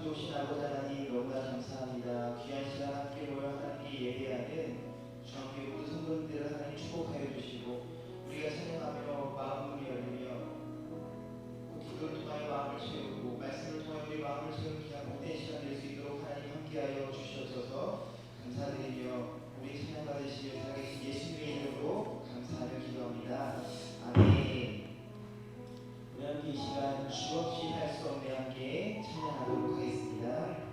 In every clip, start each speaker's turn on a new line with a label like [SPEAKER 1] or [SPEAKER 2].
[SPEAKER 1] 좋으신 아버지 하나님 너무나 감사합니다. 귀한 시간 함께 모여 하나님께 예배하는 주님께 모든 성도님들을 하나님 축복하여 주시고 우리가 찬양하며 마음을 열리며 기도를 통하여 마음을 채우고 말씀을 통하여 우리 마음을 채우는 귀한 복된 시간 될 수 있도록 하나님 함께하여 주셔서 감사드리며 우리 찬양 받으시며 살아계신 예수님의 이름으로 감사하며 기도합니다. 아멘. 우리 함께 이 시간 주없이 할 수 없네 함께 찬양하도록 하겠습니다.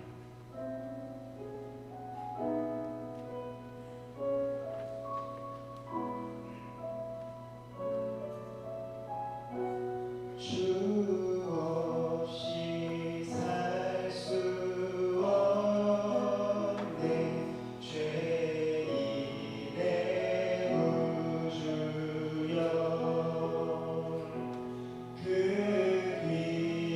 [SPEAKER 1] 그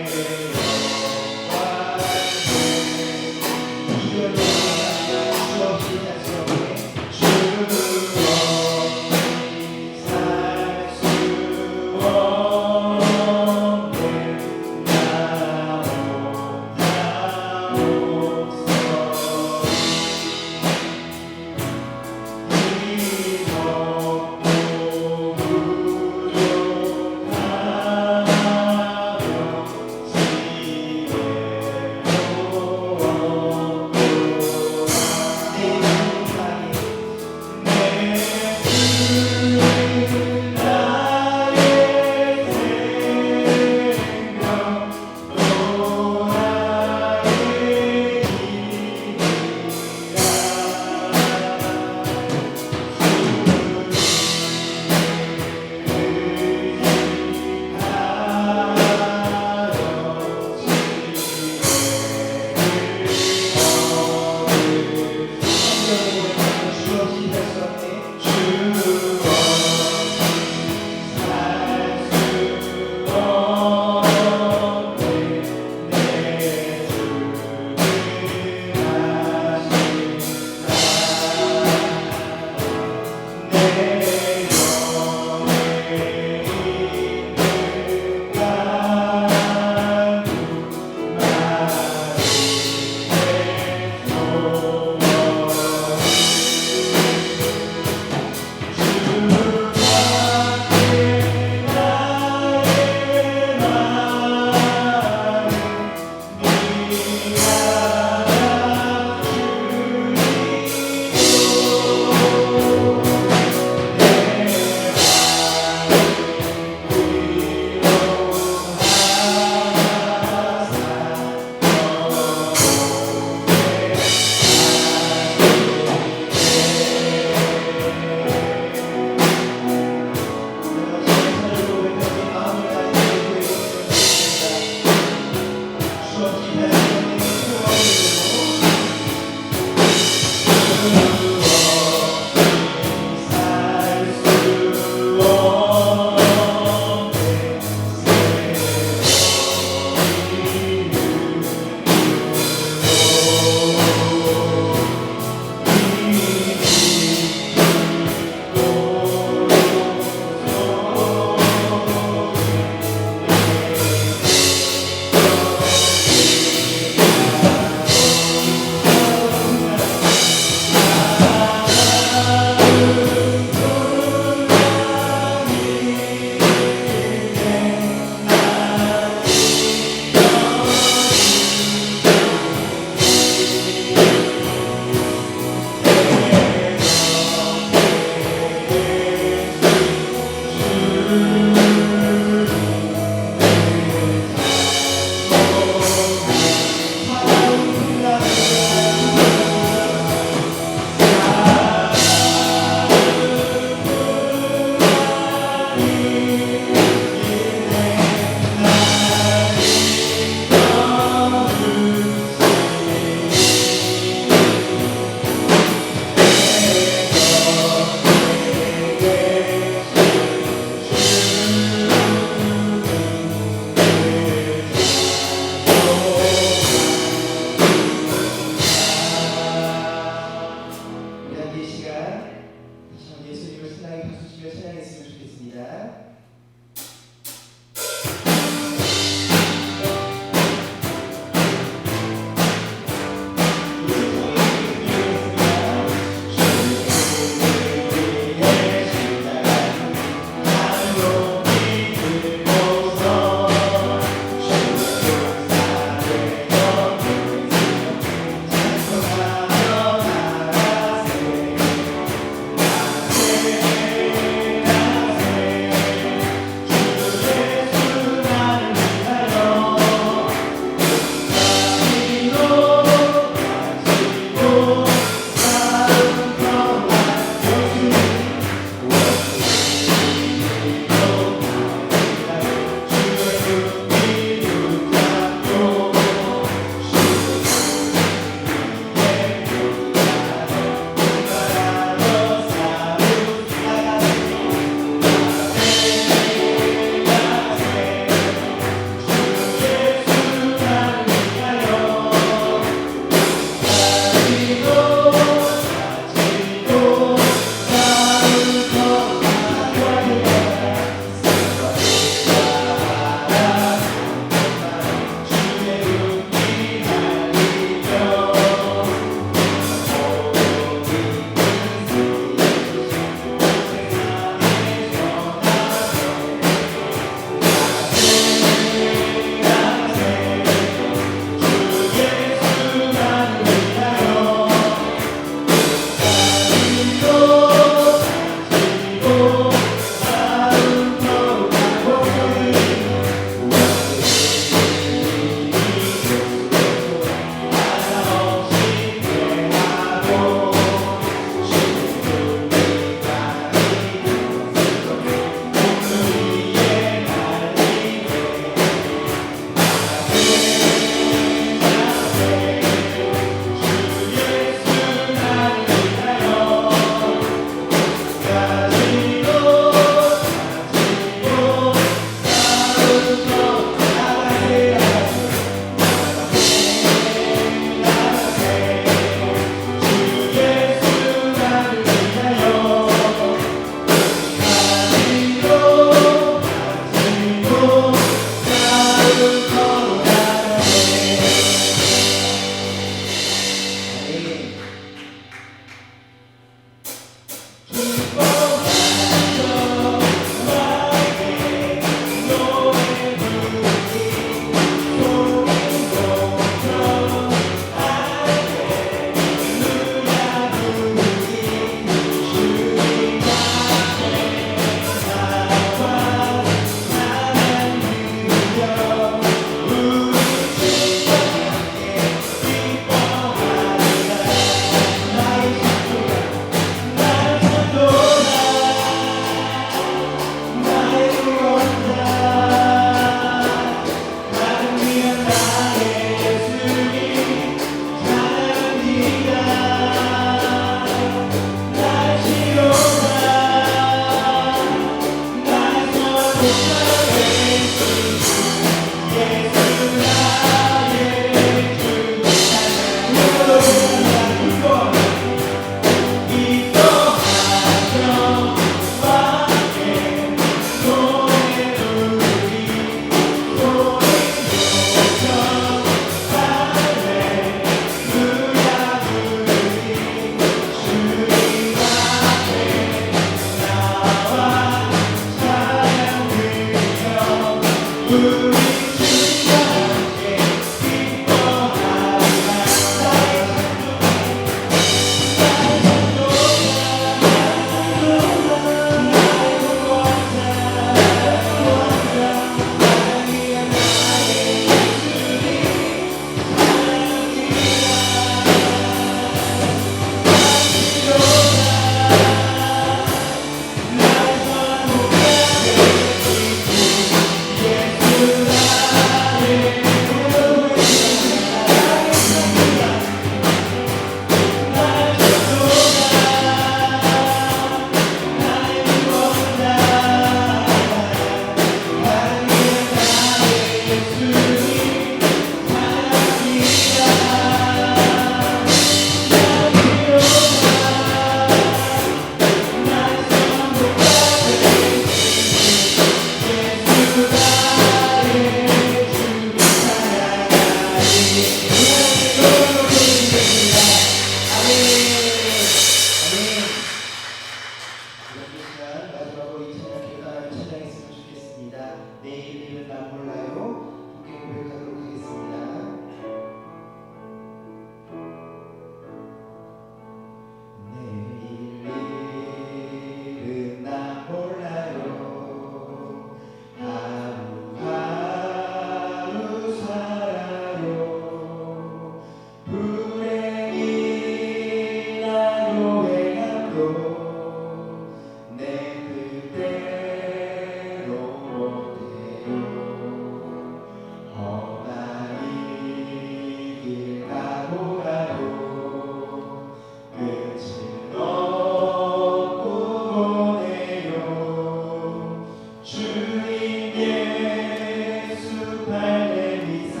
[SPEAKER 1] 주님 예수 발레리사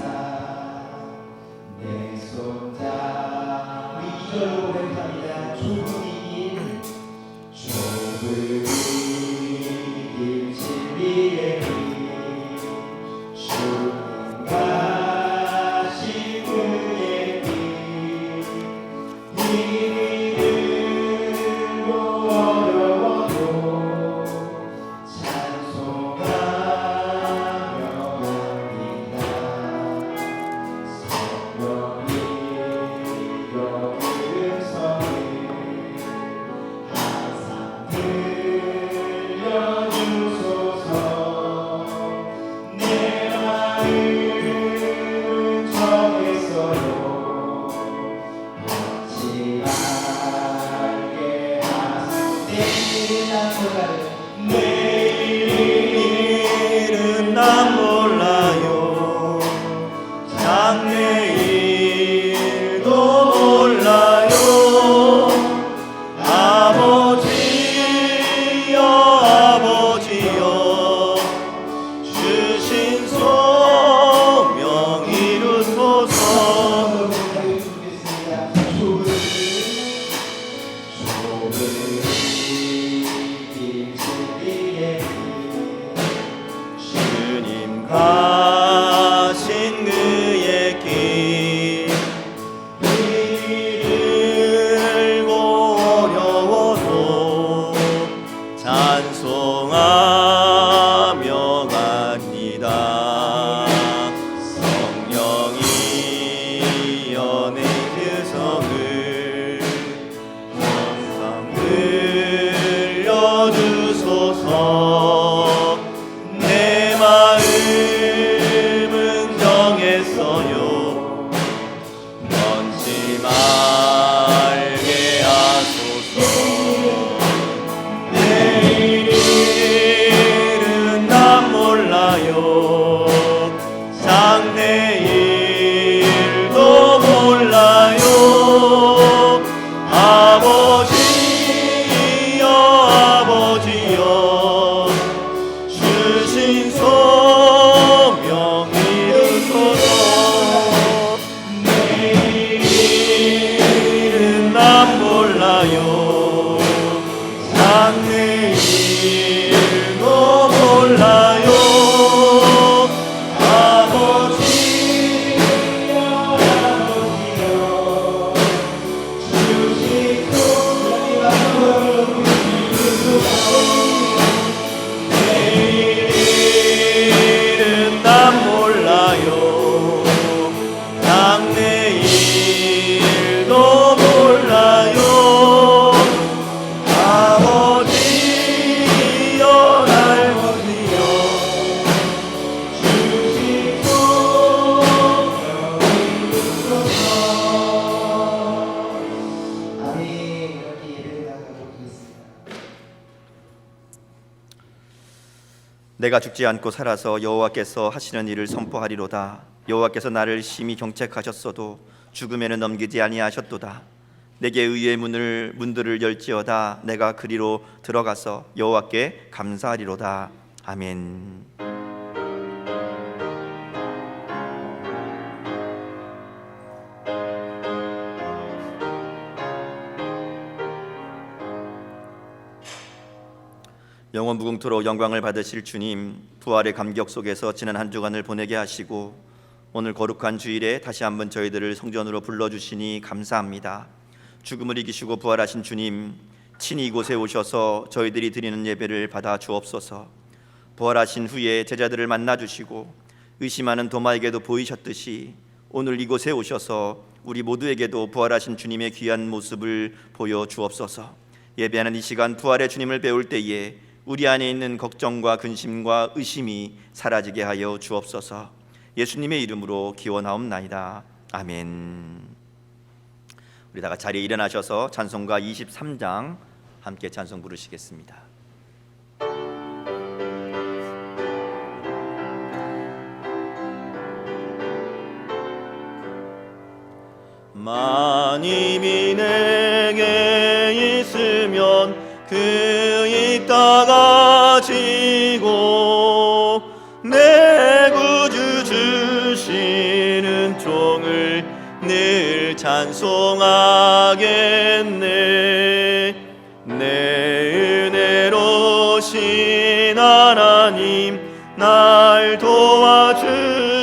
[SPEAKER 1] 내 손잡. 우리 2절로 고백합니다. 좁은 길 진리의 길 주님 가신 그의 길 힘이 들고 어려워도 찬송하며 갑니다. 성령이 여기는 성을 항상 들려주소서. 내 마음은 정했어요. 잊지 말게 하소서.
[SPEAKER 2] 내일은 난 몰라요. 장래일도 몰라요. 아버지여 아버지여 주신 소명 이루소서. 주님 가신 그의 길 힘들고 어려워도 찬송하며 갑니다. 성령이 연의 규성을 항상 들려주소서. 내 마음은 정했어요. 멈지 말게 하소서. 내일은 난 몰라요. 장래일도 몰라요. 아버지여 아버지여 주신 소명 이루소서. 내일은 난 몰라요. 장래일도 몰라요. 아버지여 아버지여 주신 소명 이루소서. 내일은 난 몰라요. 장래일도 몰라요. 아버지여 아버지여 주신 소명 이루소서.
[SPEAKER 1] 아멘. 이렇게 예배를 나가도록 하겠습니다.
[SPEAKER 2] 내가 죽지 않고 살아서 여호와께서 하시는 일을 선포하리로다. 여호와께서 나를 심히 경책하셨어도 죽음에는 넘기지 아니하셨도다. 내게 의의 문들을 열지어다. 내가 그리로 들어가서 여호와께 감사하리로다. 아멘. 영원 무궁토록 영광을 받으실 주님, 부활의 감격 속에서 지난 한 주간을 보내게 하시고 오늘 거룩한 주일에 다시 한번 저희들을 성전으로 불러주시니 감사합니다. 죽음을 이기시고 부활하신 주님, 친히 이곳에 오셔서 저희들이 드리는 예배를 받아 주옵소서. 부활하신 후에 제자들을 만나주시고 의심하는 도마에게도 보이셨듯이 오늘 이곳에 오셔서 우리 모두에게도 부활하신 주님의 귀한 모습을 보여 주옵소서. 예배하는 이 시간 부활의 주님을 배울 때에 우리 안에 있는 걱정과 근심과 의심이 사라지게 하여 주옵소서. 예수님의 이름으로 기원하옵나이다. 아멘. 우리 다 같이 자리에 일어나셔서 찬송가 23장 함께 찬송 부르시겠습니다. 마님이 내게 있으면 그 있다가 지 하시고 내 구주 주시는 종을 늘 찬송하겠네. 내 은혜로신 하나님 날 도와주시고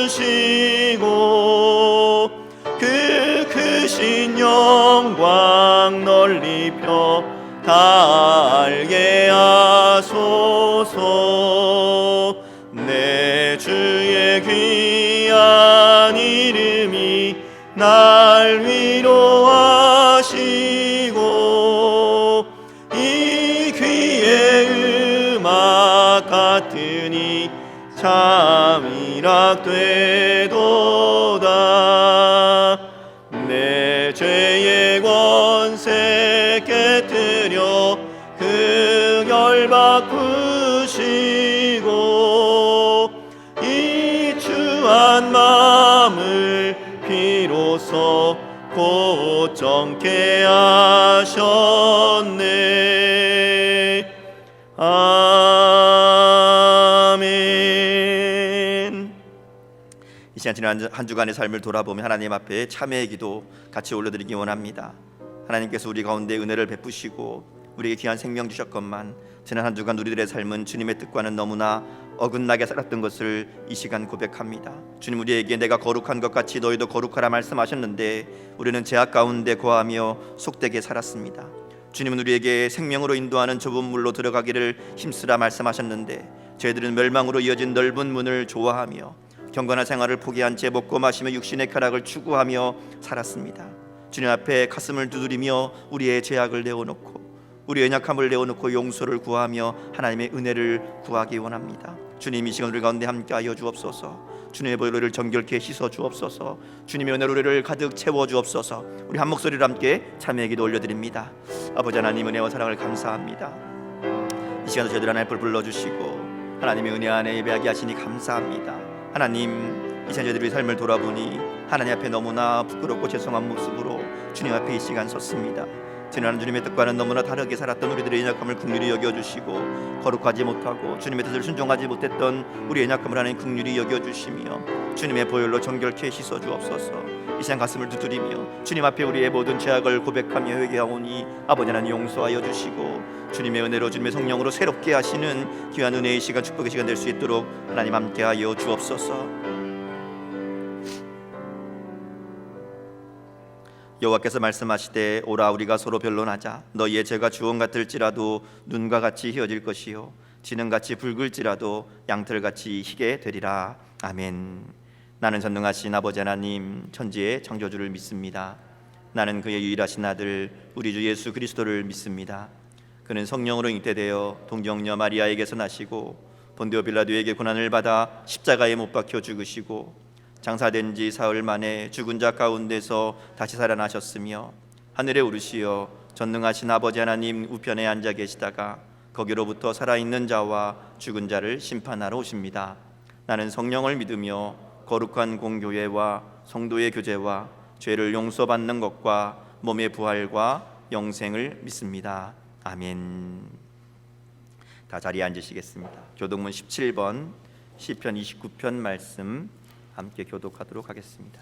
[SPEAKER 2] 그 크신 영광 널리 펴 다 알게 하소서. 내 주의 귀한 이름이 날 위로하시고 이 귀의 음악 같으니 참이락 되도다. 내 죄의 권세 깨뜨려 그 결박 푸시고 이 추한 마음을 비로소 곧 정케 하셨네. 아멘. 이 시간 지난 한 주간의 삶을 돌아보며 하나님 앞에 참회의 기도 같이 올려드리기 원합니다. 하나님께서 우리 가운데 은혜를 베푸시고 우리에게 귀한 생명 주셨건만 지난 한 주간 우리들의 삶은 주님의 뜻과는 너무나 어긋나게 살았던 것을 이 시간 고백합니다. 주님, 우리에게 내가 거룩한 것 같이 너희도 거룩하라 말씀하셨는데 우리는 죄악 가운데 거하며 속되게 살았습니다. 주님은 우리에게 생명으로 인도하는 좁은 물로 들어가기를 힘쓰라 말씀하셨는데 저희들은 멸망으로 이어진 넓은 문을 좋아하며 경건한 생활을 포기한 채 먹고 마시며 육신의 쾌락을 추구하며 살았습니다. 주님 앞에 가슴을 두드리며 우리의 죄악을 내어놓고 우리의 연약함을 내어놓고 용서를 구하며 하나님의 은혜를 구하기 원합니다. 주님, 이 시간 우리 가운데 함께하여 주옵소서. 주님의 보혈을 정결케 씻어 주옵소서. 주님의 은혜로 우리를 가득 채워 주옵소서. 우리 한 목소리로 함께 참회의 기도 올려드립니다. 아버지 하나님, 은혜와 사랑을 감사합니다. 이 시간도 저희들 하나님 앞을 불러주시고 하나님의 은혜 안에 예배하게 하시니 감사합니다. 하나님, 이 시간 저희들의 삶을 돌아보니 하나님 앞에 너무나 부끄럽고 죄송한 모습으로 주님 앞에 이 시간 섰습니다. 지난 주님의 뜻과는 너무나 다르게 살았던 우리들의 연약함을 긍휼히 여겨주시고 거룩하지 못하고 주님의 뜻을 순종하지 못했던 우리의 연약함을 하나님 긍휼히 여겨주시며 주님의 보혈로 정결케 씻어주옵소서. 이 시간 가슴을 두드리며 주님 앞에 우리의 모든 죄악을 고백하며 회개하오니 아버지 하나님 용서하여 주시고 주님의 은혜로 주님의 성령으로 새롭게 하시는 귀한 은혜의 시간, 축복의 시간 될 수 있도록 하나님 함께하여 주옵소서. 여호와께서 말씀하시되 오라 우리가 서로 변론하자. 너희의 죄가 주홍 같을지라도 눈과 같이 희어질 것이요 진흥같이 붉을지라도 양털같이 희게 되리라. 아멘. 나는 전능하신 아버지 하나님 천지의 창조주를 믿습니다. 나는 그의 유일하신 아들 우리 주 예수 그리스도를 믿습니다. 그는 성령으로 잉태되어 동정녀 마리아에게서 나시고 본디오 빌라도에게 고난을 받아 십자가에 못 박혀 죽으시고 장사된 지 사흘 만에 죽은 자 가운데서 다시 살아나셨으며 하늘에 오르시어 전능하신 아버지 하나님 우편에 앉아 계시다가 거기로부터 살아있는 자와 죽은 자를 심판하러 오십니다. 나는 성령을 믿으며 거룩한 공교회와 성도의 교제와 죄를 용서받는 것과 몸의 부활과 영생을 믿습니다. 아멘. 다 자리에 앉으시겠습니다. 교독문 17번 시편 29편 말씀 함께 교독하도록 하겠습니다.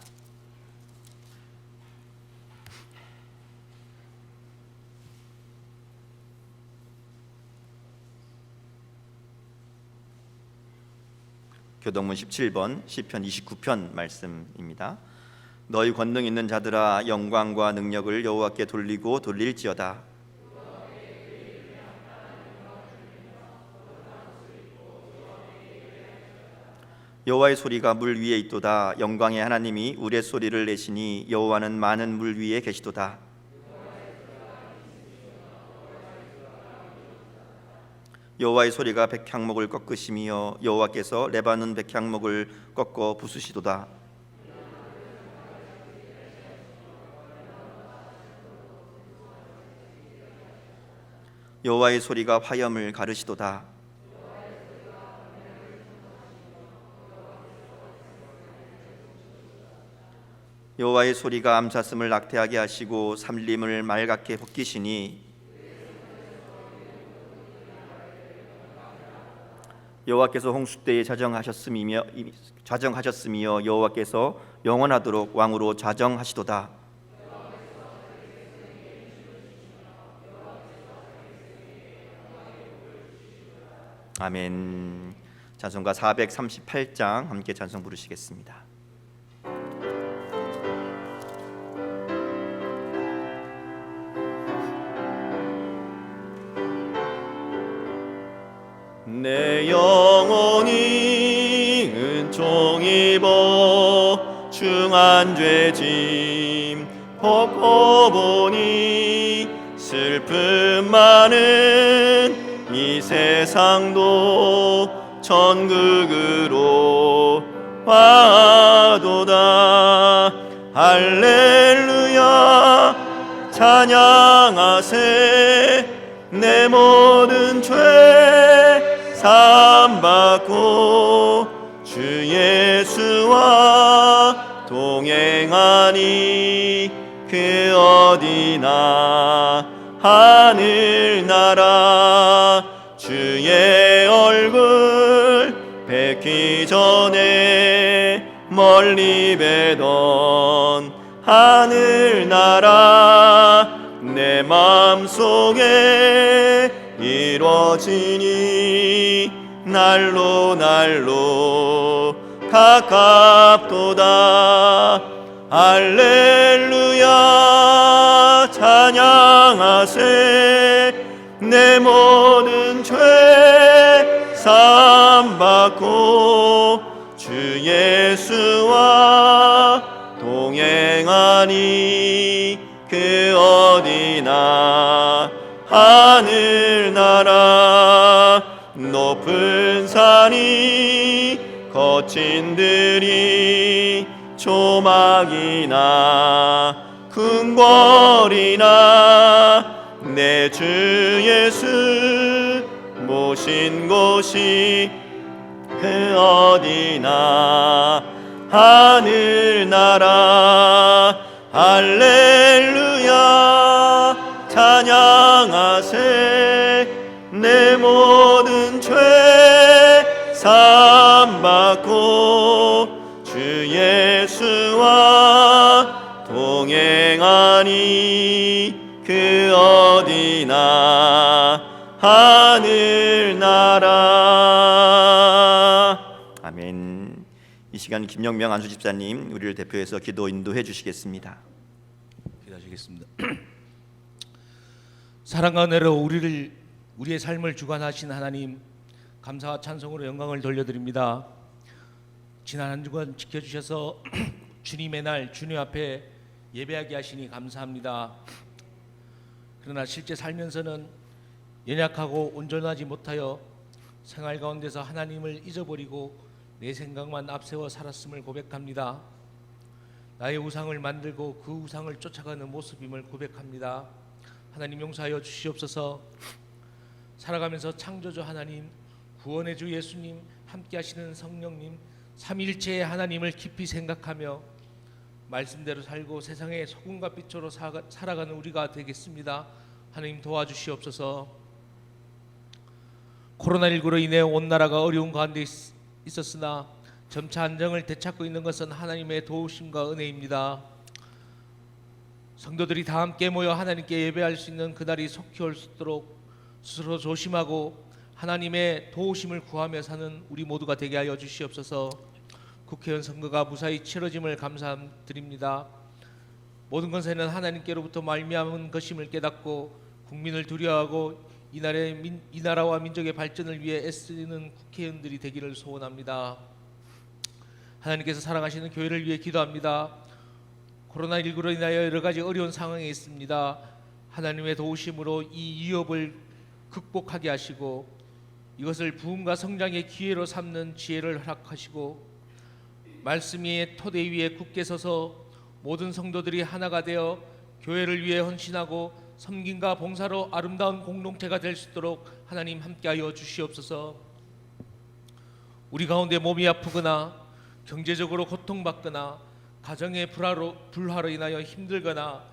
[SPEAKER 2] 교독문 17번 시편 29편 말씀입니다. 너희 권능 있는 자들아 영광과 능력을 여호와께 돌리고 돌릴지어다. 여호와의 소리가 물 위에 있도다. 영광의 하나님이 우레소리를 내시니 여호와는 많은 물 위에 계시도다. 여호와의 소리가 백향목을 꺾으시며 여호와께서 레바논 백향목을 꺾어 부수시도다. 여호와의 소리가 화염을 가르시도다. 여호와의 소리가 암사슴을 낙태하게 하시고 삼림을 말갛게 벗기시니 여호와께서 홍수 때에 자정하셨음이며 여호와께서 영원하도록 왕으로 자정하시도다. 아멘. 찬송가 438장 함께 찬송 부르시겠습니다. 내 영혼이 은총 입어 중한 죄짐 벗고 보니 슬픔 많은 이 세상도 천국으로 와도다. 할렐루야 찬양하세. 내 모든 죄 사함받고 주 예수와 동행하니 그 어디나 하늘나라. 주의 얼굴 뵙기 전에 멀리 뵈던 하늘나라 내 마음속에 이루어지니 날로 날로 가깝도다. 할렐루야 찬양하세. 내 모든 죄 사함받고 주 예수와 동행하니 그 어디나 하늘나라. 높은 산이 거친 들이 조막이나 큰 거리나 내 주 예수 모신 곳이 그 어디나 하늘나라. 할렐루야 찬양하세. 내 모든 죄 사함받고 주 예수와 동행하니 그 어디나 하늘나라. 아멘. 이 시간 김영명 안수 집사님 우리를 대표해서 기도 인도해 주시겠습니다.
[SPEAKER 3] 기도하시겠습니다. 사랑과 은혜로 우리의 삶을 주관하신 하나님, 감사와 찬송으로 영광을 돌려드립니다. 지난 한 주간 지켜주셔서 주님의 날 주님 앞에 예배하게 하시니 감사합니다. 그러나 실제 살면서는 연약하고 온전하지 못하여 생활 가운데서 하나님을 잊어버리고 내 생각만 앞세워 살았음을 고백합니다. 나의 우상을 만들고 그 우상을 쫓아가는 모습임을 고백합니다. 하나님 용서하여 주시옵소서. 살아가면서 창조주 하나님, 구원의 주 예수님, 함께 하시는 성령님, 삼위일체의 하나님을 깊이 생각하며 말씀대로 살고 세상의 소금과 빛으로 살아가는 우리가 되겠습니다. 하나님 도와주시옵소서. 코로나19로 인해 온 나라가 어려운 가운데 있었으나 점차 안정을 되찾고 있는 것은 하나님의 도우심과 은혜입니다. 성도들이 다 함께 모여 하나님께 예배할 수 있는 그날이 속히 올 수 있도록 스스로 조심하고 하나님의 도우심을 구하며 사는 우리 모두가 되게 하여 주시옵소서. 국회의원 선거가 무사히 치러짐을 감사드립니다. 모든 것에는 하나님께로부터 말미암은 것임을 깨닫고 국민을 두려워하고 이 나라와 민족의 발전을 위해 애쓰는 국회의원들이 되기를 소원합니다. 하나님께서 사랑하시는 교회를 위해 기도합니다. 코로나19로 인하여 여러 가지 어려운 상황에 있습니다. 하나님의 도우심으로 이 위협을 극복하게 하시고 이것을 부흥과 성장의 기회로 삼는 지혜를 허락하시고 말씀 위에 토대 위에 굳게 서서 모든 성도들이 하나가 되어 교회를 위해 헌신하고 섬김과 봉사로 아름다운 공동체가 될 수 있도록 하나님 함께하여 주시옵소서. 우리 가운데 몸이 아프거나 경제적으로 고통받거나 가정의 불화로 인하여 힘들거나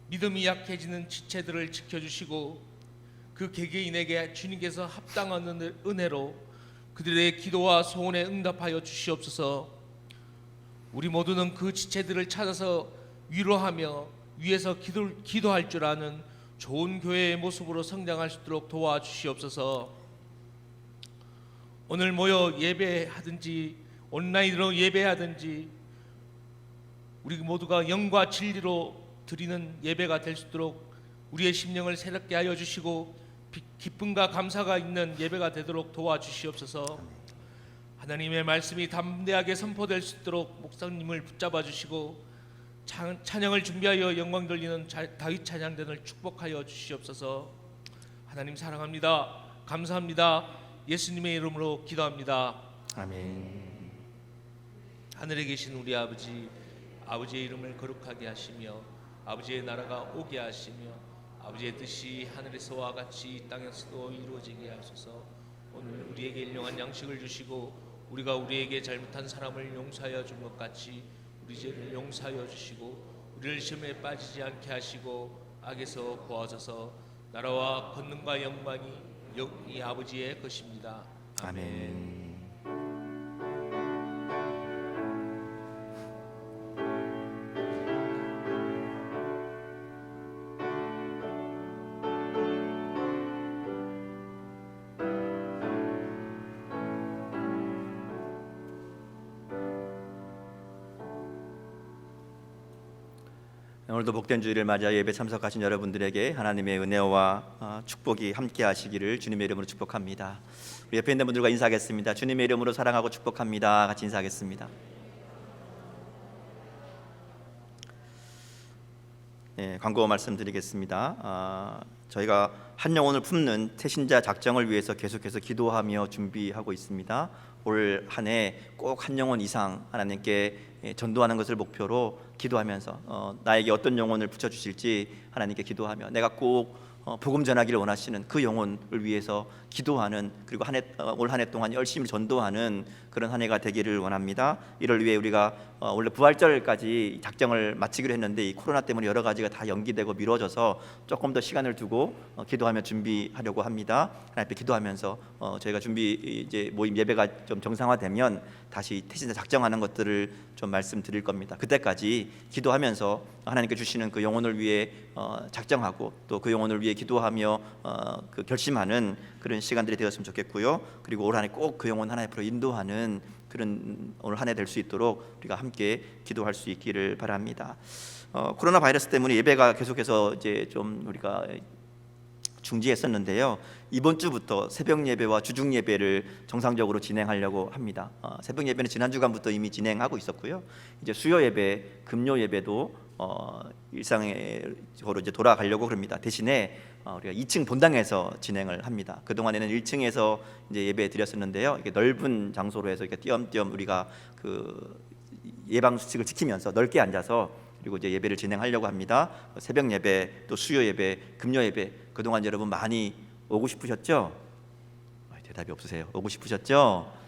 [SPEAKER 3] 믿음이 약해지는 지체들을 지켜주시고 그 개개인에게 주님께서 합당한 은혜로 그들의 기도와 소원에 응답하여 주시옵소서. 우리 모두는 그 지체들을 찾아서 위로하며 위에서 기도할 줄 아는 좋은 교회의 모습으로 성장할 수 있도록 도와주시옵소서. 오늘 모여 예배하든지 온라인으로 예배하든지 우리 모두가 영과 진리로 드리는 예배가 될 수 있도록 우리의 심령을 새롭게 하여 주시고 기쁨과 감사가 있는 예배가 되도록 도와주시옵소서. 하나님의 말씀이 담대하게 선포될 수 있도록 목사님을 붙잡아 주시고 찬양을 준비하여 영광 돌리는 다윗 찬양단을 축복하여 주시옵소서. 하나님 사랑합니다. 감사합니다. 예수님의 이름으로 기도합니다.
[SPEAKER 2] 아멘.
[SPEAKER 3] 하늘에 계신 우리 아버지, 아버지의 이름을 거룩하게 하시며 아버지의 나라가 오게 하시며 아버지의 뜻이 하늘에서와 같이 이 땅에서도 이루어지게 하소서. 오늘 우리에게 일용할 양식을 주시고 우리가 우리에게 잘못한 사람을 용서하여 준 것 같이 우리 죄를 용서하여 주시고 우리를 시험에 빠지지 않게 하시고 악에서 구하소서. 나라와 권능과 영광이 영원히 아버지의 것입니다.
[SPEAKER 2] 아멘. 오늘도 복된 주일을 맞아 예배 참석하신 여러분들에게 하나님의 은혜와 축복이 함께 하시기를 주님의 이름으로 축복합니다. 우리 옆에 있는 분들과 인사하겠습니다. 주님의 이름으로 사랑하고 축복합니다. 같이 인사하겠습니다. 네, 광고 말씀드리겠습니다. 저희가 한 영혼을 품는 태신자 작정을 위해서 계속해서 기도하며 준비하고 있습니다. 올 한 해 꼭 한 영혼 이상 하나님께 전도하는 것을 목표로 기도하면서 나에게 어떤 영혼을 붙여주실지 하나님께 기도하며 내가 꼭 복음 전하기를 원하시는 그 영혼을 위해서 기도하는, 그리고 올 한 해 동안 열심히 전도하는 그런 한 해가 되기를 원합니다. 이를 위해 우리가 원래 부활절까지 작정을 마치기로 했는데 이 코로나 때문에 여러 가지가 다 연기되고 미뤄져서 조금 더 시간을 두고 기도하며 준비하려고 합니다. 하나님 앞에 기도하면서 저희가 이제 모임 예배가 좀 정상화되면 다시 태신자 작정하는 것들을 좀 말씀드릴 겁니다. 그때까지 기도하면서 하나님께 주시는 그 영혼을 위해 작정하고 또 그 영혼을 위해 기도하며 그 결심하는 그런 시간들이 되었으면 좋겠고요. 그리고 올 한 해 꼭 그 영혼 하나님 앞으로 인도하는 그런 올 한 해 될 수 있도록 우리가 함께 기도할 수 있기를 바랍니다. 코로나 바이러스 때문에 예배가 계속해서 이제 좀 우리가 중지했었는데요. 이번 주부터 새벽 예배와 주중 예배를 정상적으로 진행하려고 합니다. 새벽 예배는 지난 주간부터 이미 진행하고 있었고요. 이제 수요 예배, 금요 예배도 일상으로 이제 돌아가려고 그럽니다. 대신에 우리가 2층 본당에서 진행을 합니다. 그 동안에는 1층에서 이제 예배 드렸었는데요. 이게 넓은 장소로 해서 이렇게 띄엄띄엄 우리가 그 예방 수칙을 지키면서 넓게 앉아서 그리고 이제 예배를 진행하려고 합니다. 새벽 예배, 또 수요 예배, 금요 예배, 그동안 여러분 많이 오고 싶으셨죠? 대답이 없으세요. 오고 싶으셨죠?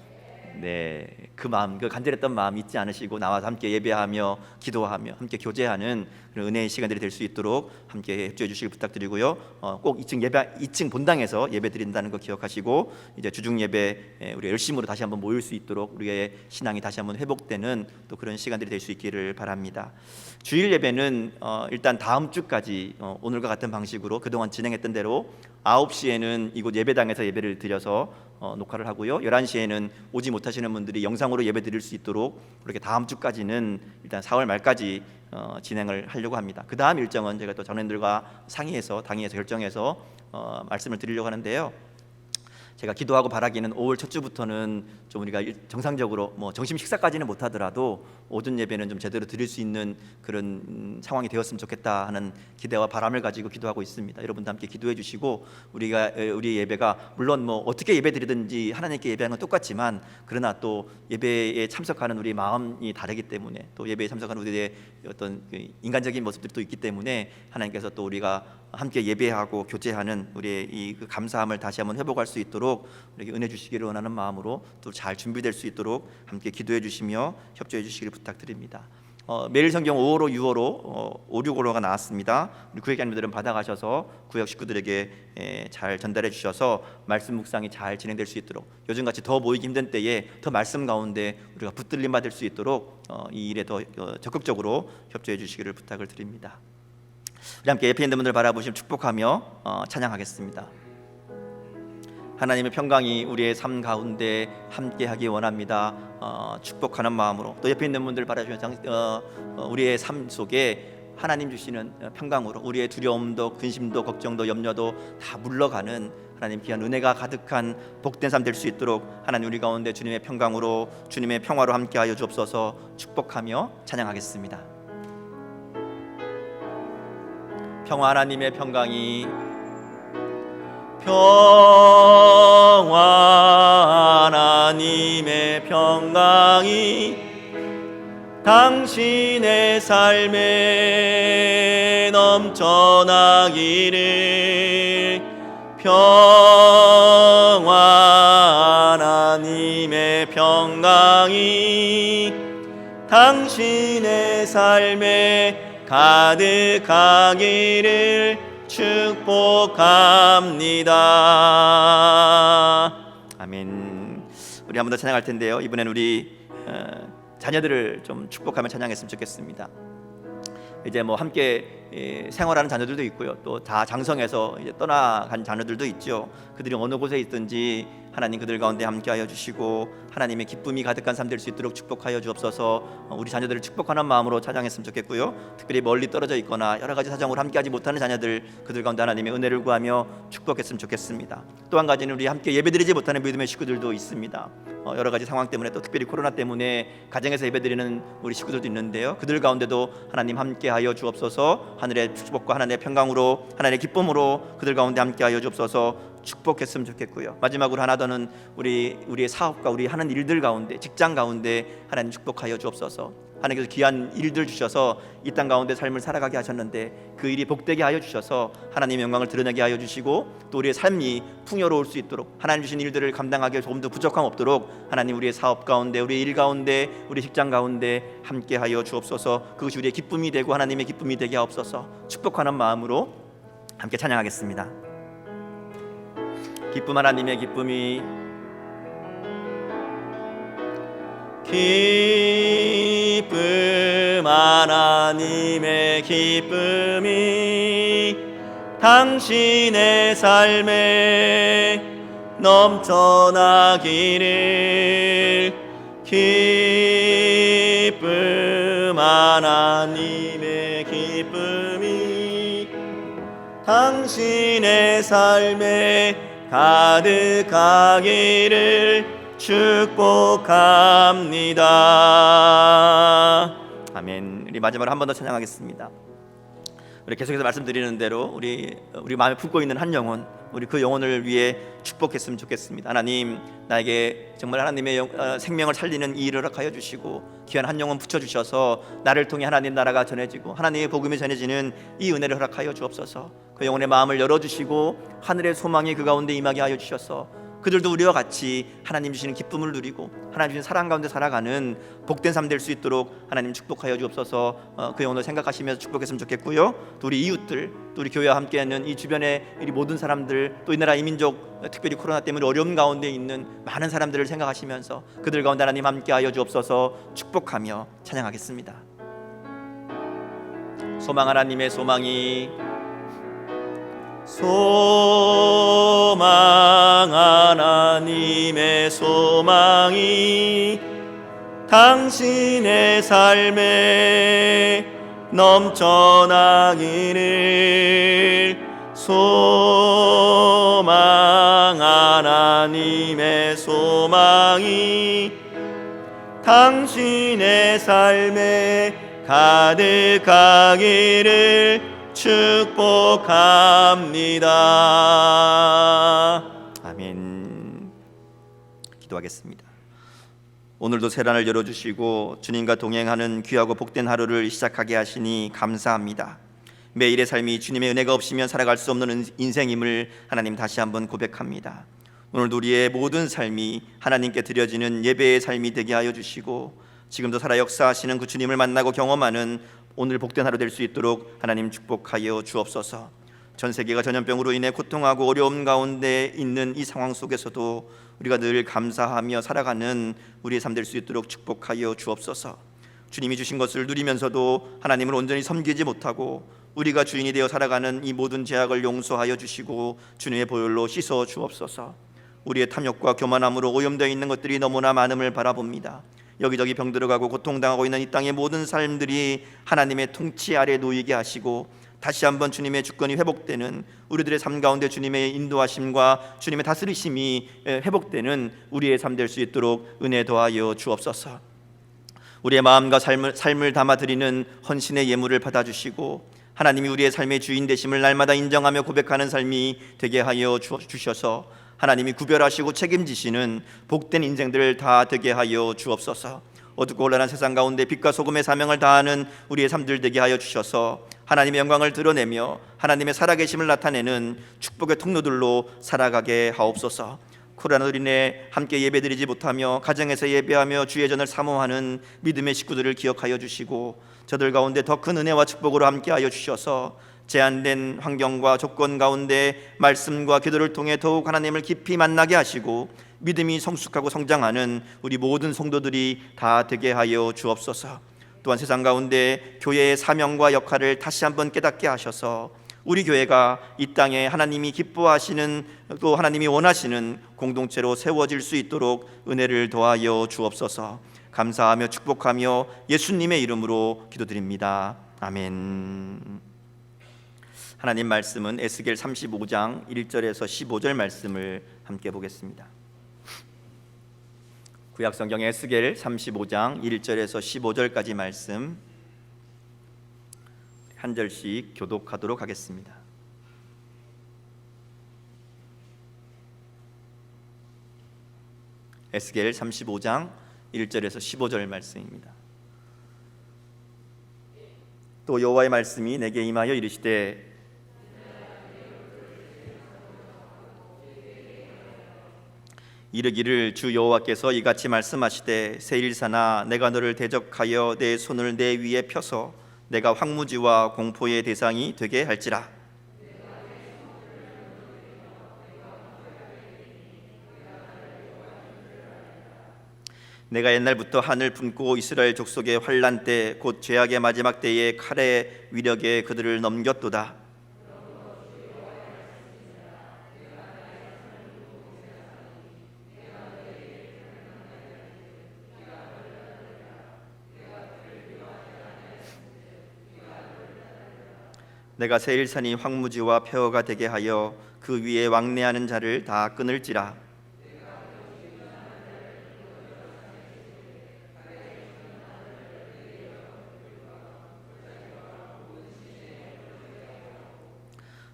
[SPEAKER 2] 네, 그 마음, 그 간절했던 마음 잊지 않으시고 나와서 함께 예배하며 기도하며 함께 교제하는 그런 은혜의 시간들이 될 수 있도록 함께 협조해 주시길 부탁드리고요. 꼭 2층 본당에서 예배 드린다는 거 기억하시고 이제 주중 예배 우리 열심으로 다시 한번 모일 수 있도록 우리의 신앙이 다시 한번 회복되는 또 그런 시간들이 될 수 있기를 바랍니다. 주일 예배는 일단 다음 주까지 오늘과 같은 방식으로 그동안 진행했던 대로 9시에는 이곳 예배당에서 예배를 드려서 녹화를 하고요. 11시에는 오지 못하시는 분들이 영상으로 예배 드릴 수 있도록 그렇게 다음 주까지는 일단 4월 말까지 진행을 하려고 합니다. 그 다음 일정은 제가 또 장로님들과 상의해서 당의해서 결정해서 말씀을 드리려고 하는데요. 제가 기도하고 바라기는 5월 첫 주부터는 좀 우리가 정상적으로 뭐 점심 식사까지는 못하더라도 오전 예배는 좀 제대로 드릴 수 있는 그런 상황이 되었으면 좋겠다 하는 기대와 바람을 가지고 기도하고 있습니다. 여러분도 함께 기도해 주시고 우리 예배가 물론 뭐 어떻게 예배 드리든지 하나님께 예배하는 건 똑같지만 그러나 또 예배에 참석하는 우리 마음이 다르기 때문에 또 예배에 참석하는 우리의 어떤 인간적인 모습들이 또 있기 때문에 하나님께서 또 우리가 함께 예배하고 교제하는 우리의 이 감사함을 다시 한번 회복할 수 있도록 우리에게 은혜 주시기를 원하는 마음으로 또 잘 준비될 수 있도록 함께 기도해 주시며 협조해 주시기를 부탁드립니다. 매일 성경 5호로 6호로 5, 6호로가 나왔습니다. 우리 구역장님들은 받아가셔서 구역 식구들에게 잘 전달해 주셔서 말씀 묵상이 잘 진행될 수 있도록, 요즘같이 더 모이기 힘든 때에 더 말씀 가운데 우리가 붙들림 받을 수 있도록 이 일에 더 적극적으로 협조해 주시기를 부탁을 드립니다. 우리 함께 예배 있는 분들 바라보시며 축복하며 찬양하겠습니다. 하나님의 평강이 우리의 삶 가운데 함께하기 원합니다. 축복하는 마음으로 또 옆에 있는 분들 바라보시며 우리의 삶 속에 하나님 주시는 평강으로 우리의 두려움도 근심도 걱정도 염려도 다 물러가는 하나님 귀한 은혜가 가득한 복된 삶 될 수 있도록 하나님 우리 가운데 주님의 평강으로 주님의 평화로 함께하여 주옵소서. 축복하며 찬양하겠습니다. 평화 하나님의 평강이 하나님의 평강이 당신의 삶에 넘쳐나기를. 하나님의 평강이 당신의 삶에 가득하기를 축복합니다. 아멘. 우리 한 번 더 찬양할 텐데요, 이번엔 우리 자녀들을 좀 축복하며 찬양했으면 좋겠습니다. 이제 뭐 함께 생활하는 자녀들도 있고요, 또 다 장성해서 이제 떠나간 자녀들도 있죠. 그들이 어느 곳에 있든지 하나님 그들 가운데 함께하여 주시고 하나님의 기쁨이 가득한 삶 될 수 있도록 축복하여 주옵소서. 우리 자녀들을 축복하는 마음으로 찬양했으면 좋겠고요. 특별히 멀리 떨어져 있거나 여러 가지 사정으로 함께하지 못하는 자녀들, 그들 가운데 하나님의 은혜를 구하며 축복했으면 좋겠습니다. 또 한 가지는 우리 함께 예배드리지 못하는 믿음의 식구들도 있습니다. 여러 가지 상황 때문에, 또 특별히 코로나 때문에 가정에서 예배드리는 우리 식구들도 있는데요, 그들 가운데도 하나님 함께하여 주옵소서. 하늘의 축복과 하나님의 평강으로 하나님의 기쁨으로 그들 가운데 함께하여 주옵소서. 축복했으면 좋겠고요. 마지막으로 하나 더는 우리의 사업과 우리 하는 일들 가운데, 직장 가운데 하나님 축복하여 주옵소서. 하나님께서 귀한 일들 주셔서 이 땅 가운데 삶을 살아가게 하셨는데 그 일이 복되게 하여 주셔서 하나님의 영광을 드러내게 하여 주시고, 또 우리의 삶이 풍요로울 수 있도록 하나님 주신 일들을 감당하기 조금 더 부족함 없도록 하나님 우리의 사업 가운데, 우리의 일 가운데, 우리 직장 가운데 함께하여 주옵소서. 그것이 우리의 기쁨이 되고 하나님의 기쁨이 되게 하옵소서. 축복하는 마음으로 함께 찬양하겠습니다. 기쁨 하나님의 기쁨이, 기쁨 하나님의 기쁨이 당신의 삶에 넘쳐나기를. 기쁨 하나님의 기쁨이 당신의 삶에 가득하기를 축복합니다. 아멘. 우리 마지막으로 한 번 더 찬양하겠습니다. 우리 계속해서 말씀드리는 대로 우리 마음에 품고 있는 한 영혼, 우리 그 영혼을 위해 축복했으면 좋겠습니다. 하나님, 나에게 정말 하나님의 생명을 살리는 이 일을 허락하여 주시고 귀한 한 영혼 붙여주셔서 나를 통해 하나님 나라가 전해지고 하나님의 복음이 전해지는 이 은혜를 허락하여 주옵소서. 그 영혼의 마음을 열어주시고 하늘의 소망이 그 가운데 임하게 하여 주셔서 그들도 우리와 같이 하나님 주시는 기쁨을 누리고 하나님 주신 사랑 가운데 살아가는 복된 삶 될 수 있도록 하나님 축복하여 주옵소서. 그 영혼을 생각하시면서 축복했으면 좋겠고요. 또 우리 이웃들, 또 우리 교회와 함께하는 이 주변의 우리 모든 사람들, 또 이 나라 이민족, 특별히 코로나 때문에 어려움 가운데 있는 많은 사람들을 생각하시면서 그들 가운데 하나님 함께하여 주옵소서. 축복하며 찬양하겠습니다. 소망 하나님의 소망이, 소망 하나님의 소망이 당신의 삶에 넘쳐나기를. 소망 하나님의 소망이 당신의 삶에 가득하기를 축복합니다. 아멘. 기도하겠습니다. 오늘도 세란을 열어주시고 주님과 동행하는 귀하고 복된 하루를 시작하게 하시니 감사합니다. 매일의 삶이 주님의 은혜가 없이면 살아갈 수 없는 인생임을 하나님 다시 한번 고백합니다. 오늘도 우리의 모든 삶이 하나님께 드려지는 예배의 삶이 되게 하여 주시고 지금도 살아 역사하시는 그 주님을 만나고 경험하는 오늘 복된 하루 될 수 있도록 하나님 축복하여 주옵소서. 전 세계가 전염병으로 인해 고통하고 어려움 가운데 있는 이 상황 속에서도 우리가 늘 감사하며 살아가는 우리의 삶 될 수 있도록 축복하여 주옵소서. 주님이 주신 것을 누리면서도 하나님을 온전히 섬기지 못하고 우리가 주인이 되어 살아가는 이 모든 죄악을 용서하여 주시고 주님의 보혈로 씻어 주옵소서. 우리의 탐욕과 교만함으로 오염되어 있는 것들이 너무나 많음을 바라봅니다. 여기저기 병들어가고 고통당하고 있는 이 땅의 모든 삶들이 하나님의 통치 아래 놓이게 하시고 다시 한번 주님의 주권이 회복되는 우리들의 삶 가운데 주님의 인도하심과 주님의 다스리심이 회복되는 우리의 삶 될 수 있도록 은혜 더하여 주옵소서. 우리의 마음과 삶을 담아드리는 헌신의 예물을 받아주시고 하나님이 우리의 삶의 주인 되심을 날마다 인정하며 고백하는 삶이 되게 하여 주셔서 하나님이 구별하시고 책임지시는 복된 인생들 다 되게 하여 주옵소서. 어둡고 혼란한 세상 가운데 빛과 소금의 사명을 다하는 우리의 삶들 되게 하여 주셔서 하나님의 영광을 드러내며 하나님의 살아계심을 나타내는 축복의 통로들로 살아가게 하옵소서. 코로나로 인해 함께 예배드리지 못하며 가정에서 예배하며 주의 전을 사모하는 믿음의 식구들을 기억하여 주시고 저들 가운데 더 큰 은혜와 축복으로 함께하여 주셔서 제한된 환경과 조건 가운데 말씀과 기도를 통해 더욱 하나님을 깊이 만나게 하시고 믿음이 성숙하고 성장하는 우리 모든 성도들이 다 되게 하여 주옵소서. 또한 세상 가운데 교회의 사명과 역할을 다시 한번 깨닫게 하셔서 우리 교회가 이 땅에 하나님이 기뻐하시는 또 하나님이 원하시는 공동체로 세워질 수 있도록 은혜를 더하여 주옵소서. 감사하며 축복하며 예수님의 이름으로 기도드립니다. 아멘. 하나님 말씀은 에스겔 35장 1절에서 15절 말씀을 함께 보겠습니다. 구약성경 에스겔 35장 1절에서 15절까지 말씀 한 절씩 교독하도록 하겠습니다. 에스겔 35장 1절에서 15절 말씀입니다. 또 여호와의 말씀이 내게 임하여 이르시되 이르기를 주 여호와께서 이같이 말씀하시되 세일사나 내가 너를 대적하여 내 손을 내 위에 펴서 내가 황무지와 공포의 대상이 되게 할지라. 내가 옛날부터 한을 품고 이스라엘 족속의 환난 때 곧 죄악의 마지막 때에 칼의 위력에 그들을 넘겼도다. 내가 세일산이 황무지와 폐허가 되게 하여 그 위에 왕래하는 자를 다 끊을지라.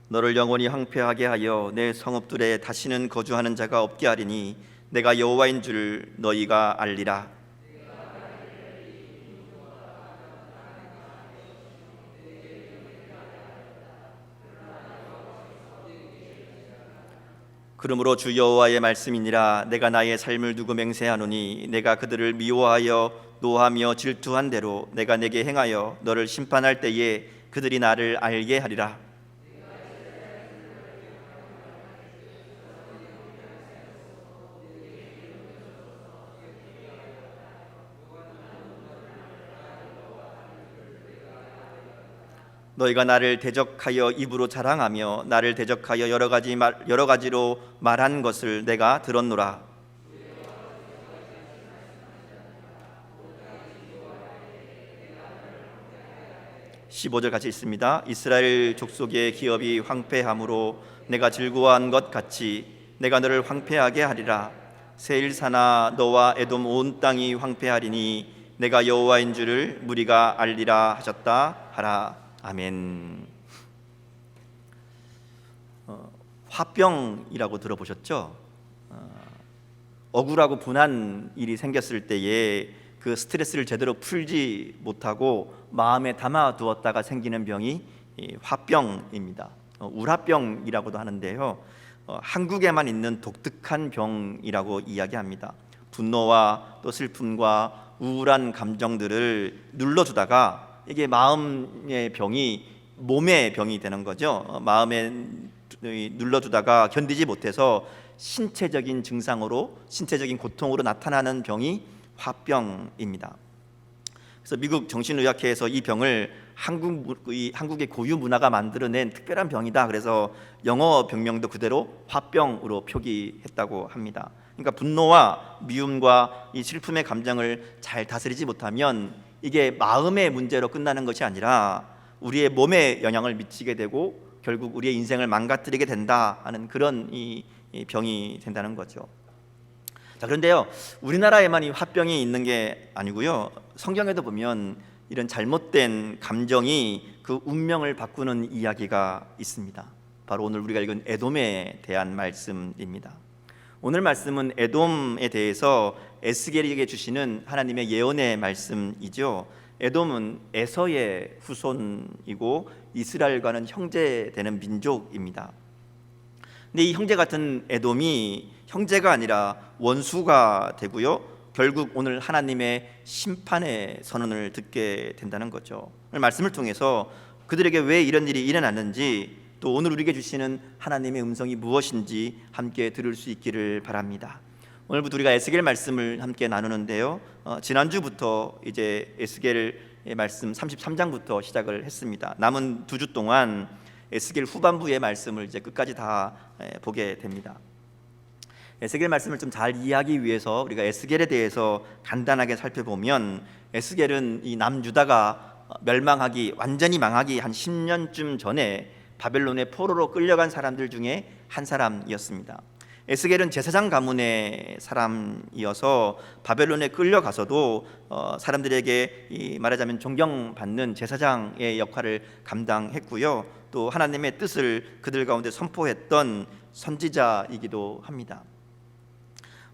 [SPEAKER 2] 너를 영원히 황폐하게 하여 내 성읍들에 다시는 거주하는 자가 없게 하리니 내가 여호와인 줄 너희가 알리라. 그러므로 주 여호와의 말씀이니라. 내가 나의 삶을 두고 맹세하노니 내가 그들을 미워하여 노하며 질투한 대로 내가 내게 행하여 너를 심판할 때에 그들이 나를 알게 하리라. 너희가 나를 대적하여 입으로 자랑하며 나를 대적하여 여러 가지로 말한 것을 내가 들었노라. (15절) 같이 있습니다. 이스라엘 족속의 기업이 황폐함으로 내가 즐거워한 것 같이 내가 너를 황폐하게 하리라. 세일사나 너와 에돔 온 땅이 황폐하리니 내가 여호와인 줄을 무리가 알리라 하셨다 하라. 아멘. 화병이라고 들어보셨죠? 억울하고 분한 일이 생겼을 때에 그 스트레스를 제대로 풀지 못하고 마음에 담아두었다가 생기는 병이 화병입니다. 우라병이라고도 하는데요. 한국에만 있는 독특한 병이라고 이야기합니다. 분노와 또 슬픔과 우울한 감정들을 눌러두다가 이게 마음의 병이 몸의 병이 되는 거죠. 마음에 눌러두다가 견디지 못해서 신체적인 증상으로, 신체적인 고통으로 나타나는 병이 화병입니다. 그래서 미국 정신의학회에서 이 병을 한국의 고유 문화가 만들어낸 특별한 병이다. 그래서 영어 병명도 그대로 화병으로 표기했다고 합니다. 그러니까 분노와 미움과 이 슬픔의 감정을 잘 다스리지 못하면 이게 마음의 문제로 끝나는 것이 아니라 우리의 몸에 영향을 미치게 되고 결국 우리의 인생을 망가뜨리게 된다 하는 그런 이 병이 된다는 거죠. 자, 그런데요, 우리나라에만 이 화병이 있는 게 아니고요, 성경에도 보면 이런 잘못된 감정이 그 운명을 바꾸는 이야기가 있습니다. 바로 오늘 우리가 읽은 에돔에 대한 말씀입니다. 오늘 말씀은 에돔에 대해서 에스겔에게 주시는 하나님의 예언의 말씀이죠. 에돔은 에서의 후손이고 이스라엘과는 형제되는 민족입니다. 근데 이 형제 같은 에돔이 형제가 아니라 원수가 되고요, 결국 오늘 하나님의 심판의 선언을 듣게 된다는 거죠. 오늘 말씀을 통해서 그들에게 왜 이런 일이 일어났는지, 또 오늘 우리에게 주시는 하나님의 음성이 무엇인지 함께 들을 수 있기를 바랍니다. 오늘부터 우리가 에스겔 말씀을 함께 나누는데요, 지난주부터 이제 에스겔의 말씀 33장부터 시작을 했습니다. 남은 2주 동안 에스겔 후반부의 말씀을 이제 끝까지 다 보게 됩니다. 에스겔 말씀을 좀 잘 이해하기 위해서 우리가 에스겔에 대해서 간단하게 살펴보면, 에스겔은 이 남유다가 멸망하기, 완전히 망하기 한 10년쯤 전에 바벨론의 포로로 끌려간 사람들 중에 한 사람이었습니다. 에스겔은 제사장 가문의 사람이어서 바벨론에 끌려가서도 사람들에게 말하자면 존경받는 제사장의 역할을 감당했고요, 또 하나님의 뜻을 그들 가운데 선포했던 선지자이기도 합니다.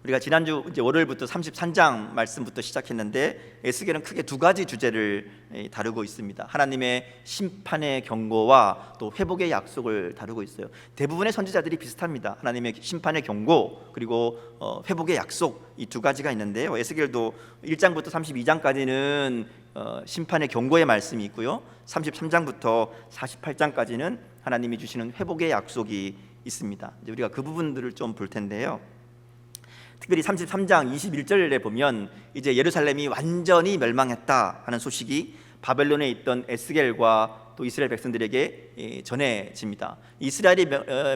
[SPEAKER 2] 우리가 지난주 이제 월요일부터 33장 말씀부터 시작했는데, 에스겔은 크게 2가지 주제를 다루고 있습니다. 하나님의 심판의 경고와 또 회복의 약속을 다루고 있어요. 대부분의 선지자들이 비슷합니다. 하나님의 심판의 경고 그리고 회복의 약속, 이 2가지가 있는데요, 에스겔도 1장부터 32장까지는 심판의 경고의 말씀이 있고요, 33장부터 48장까지는 하나님이 주시는 회복의 약속이 있습니다. 이제 우리가 그 부분들을 좀 볼 텐데요, 특별히 33장 21절에 보면 이제 예루살렘이 완전히 멸망했다 하는 소식이 바벨론에 있던 에스겔과 또 이스라엘 백성들에게 전해집니다. 이스라엘이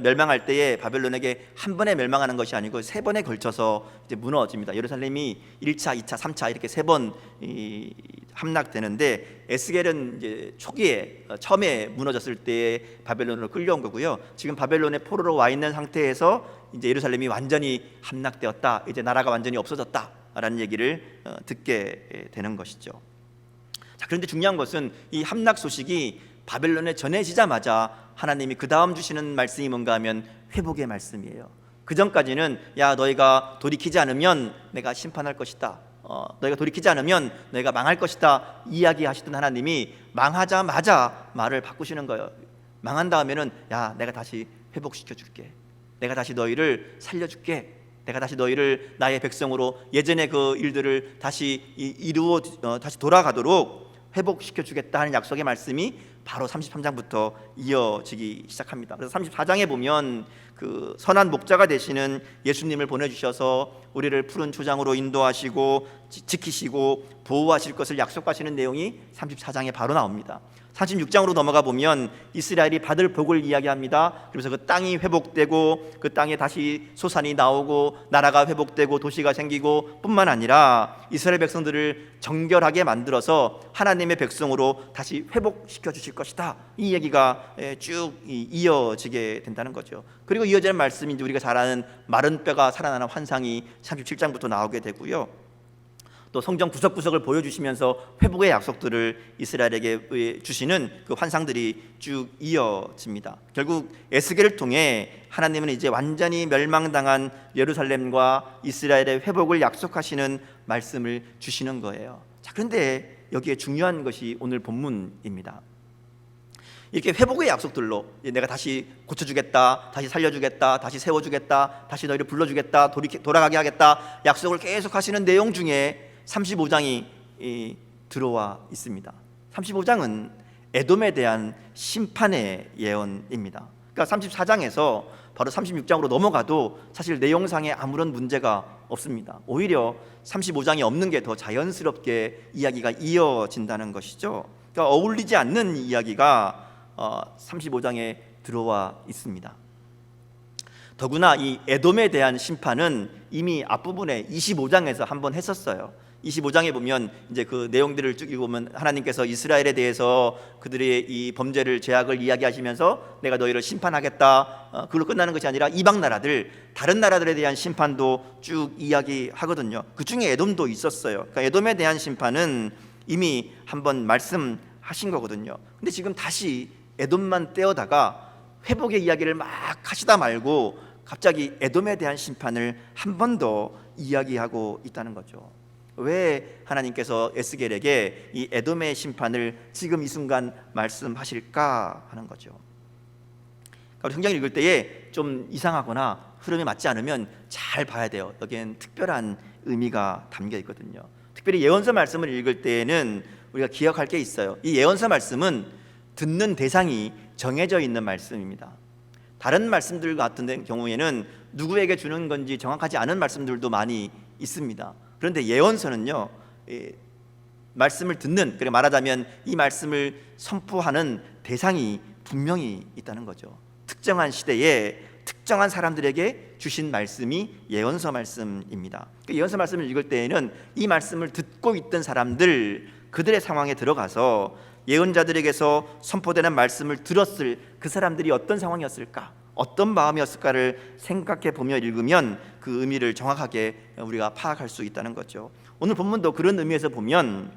[SPEAKER 2] 멸망할 때에 바벨론에게 한 번에 멸망하는 것이 아니고 3번에 걸쳐서 이제 무너집니다. 예루살렘이 1차, 2차, 3차 이렇게 3번 함락되는데, 에스겔은 이제 초기에 처음에 무너졌을 때 바벨론으로 끌려온 거고요. 지금 바벨론의 포로로 와 있는 상태에서 이제 예루살렘이 완전히 함락되었다, 이제 나라가 완전히 없어졌다라는 얘기를 듣게 되는 것이죠. 자, 그런데 중요한 것은 이 함락 소식이 바벨론에 전해지자마자 하나님이 그 다음 주시는 말씀이 뭔가 하면 회복의 말씀이에요. 그 전까지는 야, 너희가 돌이키지 않으면 내가 심판할 것이다, 너희가 돌이키지 않으면 너희가 망할 것이다 이야기하시던 하나님이 망하자마자 말을 바꾸시는 거예요. 망한 다음에는 야, 내가 다시 회복시켜 줄게, 내가 다시 너희를 살려줄게, 내가 다시 너희를 나의 백성으로 예전의 그 일들을 다시 이루어 다시 돌아가도록 회복시켜 주겠다 하는 약속의 말씀이 바로 33장부터 이어지기 시작합니다. 그래서 34장에 보면 그 선한 목자가 되시는 예수님을 보내주셔서 우리를 푸른 초장으로 인도하시고 지키시고 보호하실 것을 약속하시는 내용이 34장에 바로 나옵니다. 36장으로 넘어가 보면 이스라엘이 받을 복을 이야기합니다. 그래서 그 땅이 회복되고 그 땅에 다시 소산이 나오고 나라가 회복되고 도시가 생기고 뿐만 아니라 이스라엘 백성들을 정결하게 만들어서 하나님의 백성으로 다시 회복시켜 주실 것이다, 이 얘기가 쭉 이어지게 된다는 거죠. 그리고 이어지는 말씀이 이제 우리가 잘 아는 마른 뼈가 살아나는 환상이 37장부터 나오게 되고요, 또 성전 구석구석을 보여주시면서 회복의 약속들을 이스라엘에게 주시는 그 환상들이 쭉 이어집니다. 결국 에스겔을 통해 하나님은 이제 완전히 멸망당한 예루살렘과 이스라엘의 회복을 약속하시는 말씀을 주시는 거예요. 자, 그런데 여기에 중요한 것이 오늘 본문입니다. 이렇게 회복의 약속들로 내가 다시 고쳐주겠다, 다시 살려주겠다, 다시 세워주겠다, 다시 너희를 불러주겠다, 돌아가게 하겠다 약속을 계속 하시는 내용 중에 35장이 들어와 있습니다. 35장은 에돔에 대한 심판의 예언입니다. 그러니까 34장에서 바로 36장으로 넘어가도 사실 내용상에 아무런 문제가 없습니다. 오히려 35장이 없는 게 더 자연스럽게 이야기가 이어진다는 것이죠. 그러니까 어울리지 않는 이야기가 35장에 들어와 있습니다. 더구나 이 에돔에 대한 심판은 이미 앞부분에 25장에서 한번 했었어요. 25장에 보면 이제 그 내용들을 쭉 읽으면 하나님께서 이스라엘에 대해서 그들의 이 범죄를 죄악을 이야기하시면서 내가 너희를 심판하겠다, 그걸로 끝나는 것이 아니라 이방 나라들, 다른 나라들에 대한 심판도 쭉 이야기하거든요. 그 중에 에돔도 있었어요. 그러니까 에돔에 대한 심판은 이미 한번 말씀하신 거거든요. 근데 지금 다시 에돔만 떼어다가 회복의 이야기를 막 하시다 말고 갑자기 에돔에 대한 심판을 한 번 더 이야기하고 있다는 거죠. 왜 하나님께서 에스겔에게 이 에돔의 심판을 지금 이 순간 말씀하실까 하는 거죠. 그러니까 성경을 읽을 때에 좀 이상하거나 흐름이 맞지 않으면 잘 봐야 돼요. 여기엔 특별한 의미가 담겨 있거든요. 특별히 예언서 말씀을 읽을 때에는 우리가 기억할 게 있어요. 이 예언서 말씀은 듣는 대상이 정해져 있는 말씀입니다. 다른 말씀들 같은 경우에는 누구에게 주는 건지 정확하지 않은 말씀들도 많이 있습니다. 그런데 예언서는요, 말씀을 듣는, 그러니까 말하자면 이 말씀을 선포하는 대상이 분명히 있다는 거죠. 특정한 시대에 특정한 사람들에게 주신 말씀이 예언서 말씀입니다. 예언서 말씀을 읽을 때에는 이 말씀을 듣고 있던 사람들, 그들의 상황에 들어가서 예언자들에게서 선포되는 말씀을 들었을 그 사람들이 어떤 상황이었을까, 어떤 마음이었을까를 생각해 보며 읽으면 그 의미를 정확하게 우리가 파악할 수 있다는 거죠. 오늘 본문도 그런 의미에서 보면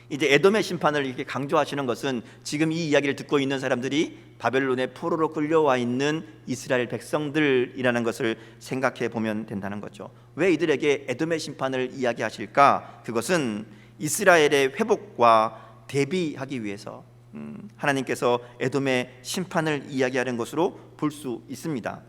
[SPEAKER 2] 이제 에돔의 심판을 이렇게 강조하시는 것은 지금 이 이야기를 듣고 있는 사람들이 바벨론의 포로로 끌려와 있는 이스라엘 백성들이라는 것을 생각해 보면 된다는 거죠. 왜 이들에게 에돔의 심판을 이야기하실까? 그것은 이스라엘의 회복과 대비하기 위해서 하나님께서 에돔의 심판을 이야기하는 것으로 볼 수 있습니다.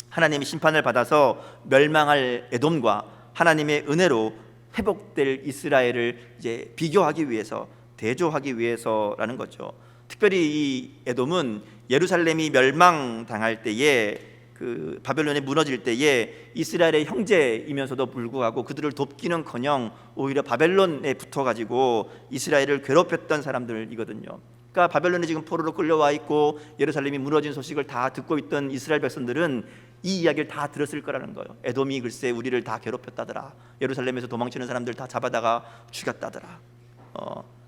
[SPEAKER 2] 하나님이 심판을 받아서 멸망할 에돔과 하나님의 은혜로 회복될 이스라엘을 이제 비교하기 위해서, 대조하기 위해서라는 거죠. 특별히 이 에돔은 예루살렘이 멸망당할 때에, 그 바벨론이 무너질 때에 이스라엘의 형제이면서도 불구하고 그들을 돕기는커녕 오히려 바벨론에 붙어가지고 이스라엘을 괴롭혔던 사람들이거든요. 그러니까 바벨론이 지금 포로로 끌려와 있고 예루살렘이 무너진 소식을 다 듣고 있던 이스라엘 백성들은 이 이야기를 다 들었을 거라는 거예요. 에돔이 글쎄 우리를 다 괴롭혔다더라, 예루살렘에서 도망치는 사람들 다 잡아다가 죽였다더라.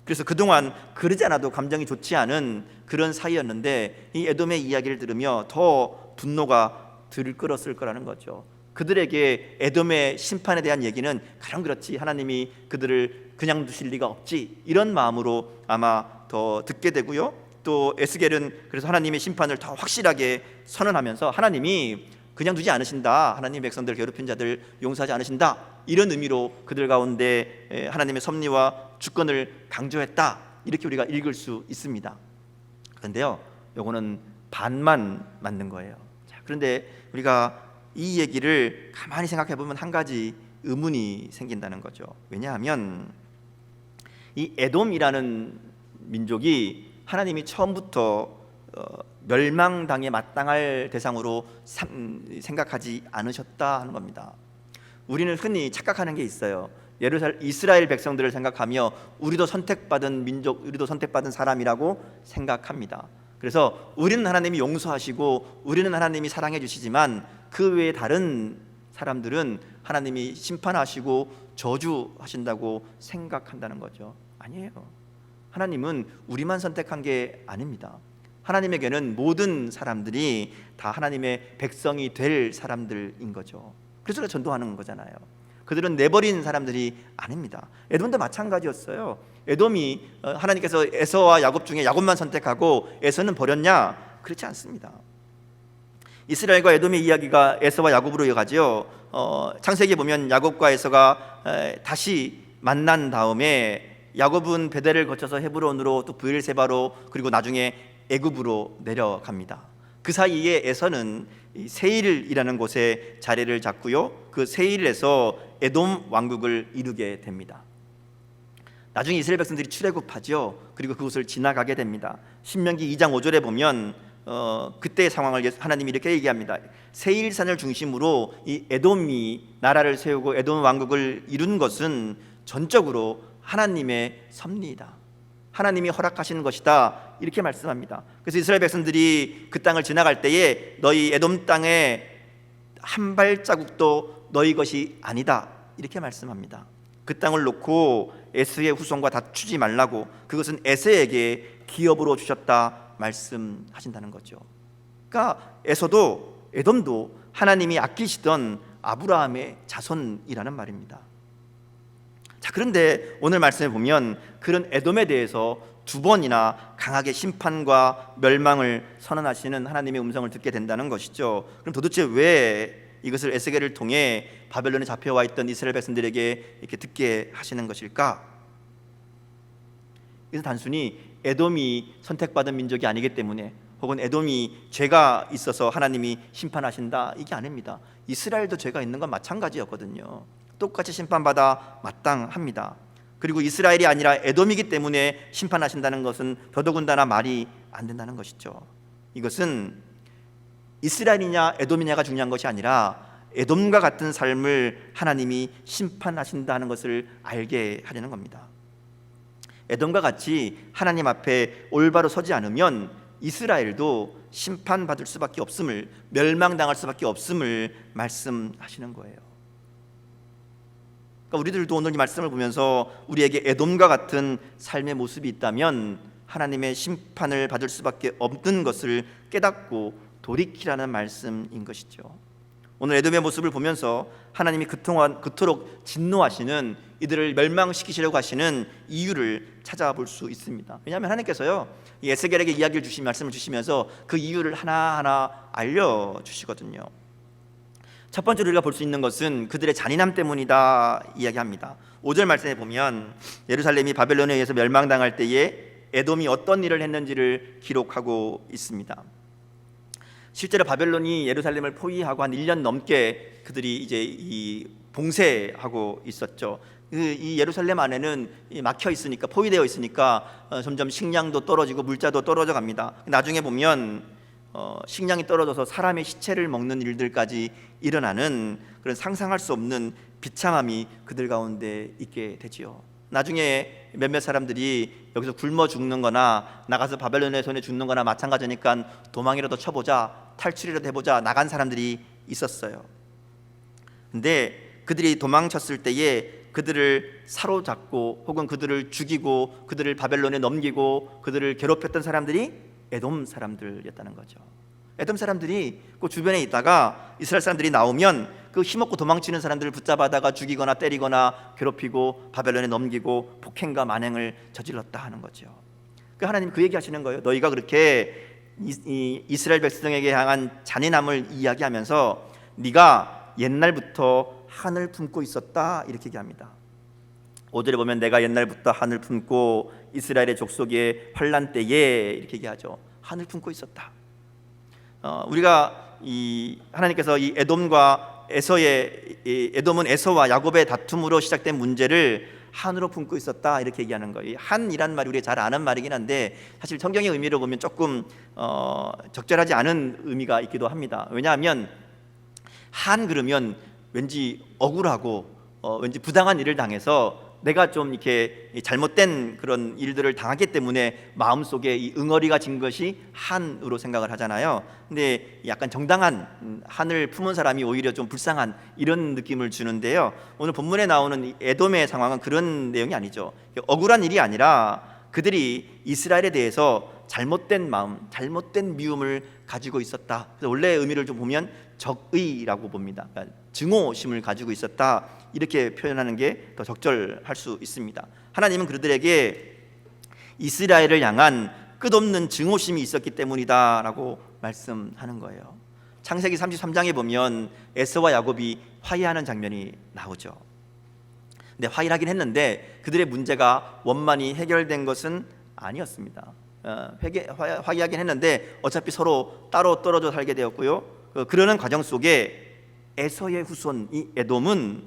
[SPEAKER 2] 그래서 그동안 그러지 않아도 감정이 좋지 않은 그런 사이였는데 이 에돔의 이야기를 들으며 더 분노가 들끓었을 거라는 거죠. 그들에게 에돔의 심판에 대한 얘기는 가령 그렇지, 하나님이 그들을 그냥 두실 리가 없지, 이런 마음으로 아마 더 듣게 되고요. 또 에스겔은 그래서 하나님의 심판을 더 확실하게 선언하면서 하나님이 그냥 두지 않으신다, 하나님 백성들 괴롭힌 자들 용서하지 않으신다, 이런 의미로 그들 가운데 하나님의 섭리와 주권을 강조했다, 이렇게 우리가 읽을 수 있습니다. 그런데요, 요거는 반만 맞는 거예요. 자, 그런데 우리가 이 얘기를 가만히 생각해 보면 한 가지 의문이 생긴다는 거죠. 왜냐하면 이 에돔이라는 민족이 하나님이 처음부터 멸망당에 마땅할 대상으로 생각하지 않으셨다 하는 겁니다. 우리는 흔히 착각하는 게 있어요. 이스라엘 백성들을 생각하며 우리도 선택받은 민족, 우리도 선택받은 사람이라고 생각합니다. 그래서 우리는 하나님이 용서하시고 우리는 하나님이 사랑해 주시지만 그 외에 다른 사람들은 하나님이 심판하시고 저주하신다고 생각한다는 거죠. 아니에요. 하나님은 우리만 선택한 게 아닙니다. 하나님에게는 모든 사람들이 다 하나님의 백성이 될 사람들인 거죠. 그래서 전도하는 거잖아요. 그들은 내버린 사람들이 아닙니다. 에돔도 마찬가지였어요. 에돔이 하나님께서 에서와 야곱 중에 야곱만 선택하고 에서는 버렸냐? 그렇지 않습니다. 이스라엘과 에돔의 이야기가 에서와 야곱으로 이어가죠. 창세기에 보면 야곱과 에서가 다시 만난 다음에 야곱은 베델을 거쳐서 헤브론으로 또 브엘세바로 그리고 나중에 애굽으로 내려갑니다. 그 그 사이에 에서는 세일이라는 곳에 자리를 잡고요. 그 세일에서 에돔 왕국을 이루게 됩니다. 나중에 이스라엘 백성들이 출애굽하죠. 그리고 그곳을 지나가게 됩니다. 신명기 2장 5절에 보면 그때의 상황을 하나님이 이렇게 얘기합니다. 세일산을 중심으로 이 에돔이 나라를 세우고 에돔 왕국을 이룬 것은 전적으로 하나님의 섭리이다. 하나님이 허락하시는 것이다. 이렇게 말씀합니다. 그래서 이스라엘 백성들이 그 땅을 지나갈 때에 너희 에돔 땅에 한 발자국도 너희 것이 아니다. 이렇게 말씀합니다. 그 땅을 놓고 에서의 후손과 다투지 말라고, 그것은 에서에게 기업으로 주셨다 말씀하신다는 거죠. 그러니까 에서도 에돔도 하나님이 아끼시던 아브라함의 자손이라는 말입니다. 자, 그런데 오늘 말씀에 보면 그런 에돔에 대해서 두 번이나 강하게 심판과 멸망을 선언하시는 하나님의 음성을 듣게 된다는 것이죠. 그럼 도대체 왜 이것을 에스겔을 통해 바벨론에 잡혀와 있던 이스라엘 백성들에게 이렇게 듣게 하시는 것일까? 이것은 단순히 에돔이 선택받은 민족이 아니기 때문에, 혹은 에돔이 죄가 있어서 하나님이 심판하신다, 이게 아닙니다. 이스라엘도 죄가 있는 건 마찬가지였거든요. 똑같이 심판받아 마땅합니다. 그리고 이스라엘이 아니라 에돔이기 때문에 심판하신다는 것은 더더군다나 말이 안 된다는 것이죠. 이것은 이스라엘이냐 에돔이냐가 중요한 것이 아니라 에돔과 같은 삶을 하나님이 심판하신다는 것을 알게 하려는 겁니다. 에돔과 같이 하나님 앞에 올바로 서지 않으면 이스라엘도 심판받을 수밖에 없음을, 멸망당할 수밖에 없음을 말씀하시는 거예요. 그러니까 우리들도 오늘 이 말씀을 보면서 우리에게 에돔과 같은 삶의 모습이 있다면 하나님의 심판을 받을 수밖에 없는 것을 깨닫고 돌이키라는 말씀인 것이죠. 오늘 에돔의 모습을 보면서 하나님이 그토록 진노하시는, 이들을 멸망시키시려고 하시는 이유를 찾아볼 수 있습니다. 왜냐하면 하나님께서요, 이 에스겔에게 이야기를 말씀을 주시면서 그 이유를 하나하나 알려주시거든요. 첫 번째로 우리가 볼 수 있는 것은 그들의 잔인함 때문이다 이야기합니다. 5절 말씀에 보면 예루살렘이 바벨론에 의해서 멸망당할 때에 에돔이 어떤 일을 했는지를 기록하고 있습니다. 실제로 바벨론이 예루살렘을 포위하고 한 1년 넘게 그들이 이제 이 봉쇄하고 있었죠. 이 예루살렘 안에는 막혀 있으니까, 포위되어 있으니까 점점 식량도 떨어지고 물자도 떨어져 갑니다. 나중에 보면 식량이 떨어져서 사람의 시체를 먹는 일들까지 일어나는 그런 상상할 수 없는 비참함이 그들 가운데 있게 되지요. 나중에 몇몇 사람들이 여기서 굶어 죽는 거나 나가서 바벨론의 손에 죽는 거나 마찬가지니까 도망이라도 쳐보자, 탈출이라도 해보자 나간 사람들이 있었어요. 근데 그들이 도망쳤을 때에 그들을 사로잡고 혹은 그들을 죽이고 그들을 바벨론에 넘기고 그들을 괴롭혔던 사람들이 에돔 사람들이었다는 거죠. 에돔 사람들이 그 주변에 있다가 이스라엘 사람들이 나오면 그 힘없고 도망치는 사람들을 붙잡아다가 죽이거나 때리거나 괴롭히고 바벨론에 넘기고 폭행과 만행을 저질렀다 하는 거죠. 그 하나님 그 얘기하시는 거예요. 너희가 그렇게 이스라엘 백성에게 향한 잔인함을 이야기하면서 네가 옛날부터 한을 품고 있었다 이렇게 얘기합니다. 5절에 보면 내가 옛날부터 한을 품고 이스라엘의 족속의 환난 때에 이렇게 얘기하죠. 한을 품고 있었다. 우리가 하나님께서 이 에돔과 에돔은 에서와 야곱의 다툼으로 시작된 문제를 한으로 품고 있었다 이렇게 얘기하는 거예요. 한이란 말이 우리가 잘 아는 말이긴 한데 사실 성경의 의미로 보면 조금 적절하지 않은 의미가 있기도 합니다. 왜냐하면 한 그러면 왠지 억울하고 왠지 부당한 일을 당해서 내가 좀 이렇게 잘못된 그런 일들을 당하기 때문에 마음속에 이 응어리가 진 것이 한으로 생각을 하잖아요. 근데 약간 정당한 한을 품은 사람이 오히려 좀 불쌍한 이런 느낌을 주는데요. 오늘 본문에 나오는 에돔의 상황은 그런 내용이 아니죠. 억울한 일이 아니라 그들이 이스라엘에 대해서 잘못된 마음, 잘못된 미움을 가지고 있었다. 그래서 원래의 의미를 좀 보면 적의라고 봅니다. 그러니까 증오심을 가지고 있었다 이렇게 표현하는 게 더 적절할 수 있습니다. 하나님은 그들에게 이스라엘을 향한 끝없는 증오심이 있었기 때문이다라고 말씀하는 거예요. 창세기 33장에 보면 에서와 야곱이 화해하는 장면이 나오죠. 근데 화해를 하긴 했는데 그들의 문제가 원만히 해결된 것은 아니었습니다. 화기하긴 했는데 어차피 서로 따로 떨어져 살게 되었고요. 그러는 과정 속에 에서의 후손 이 에돔은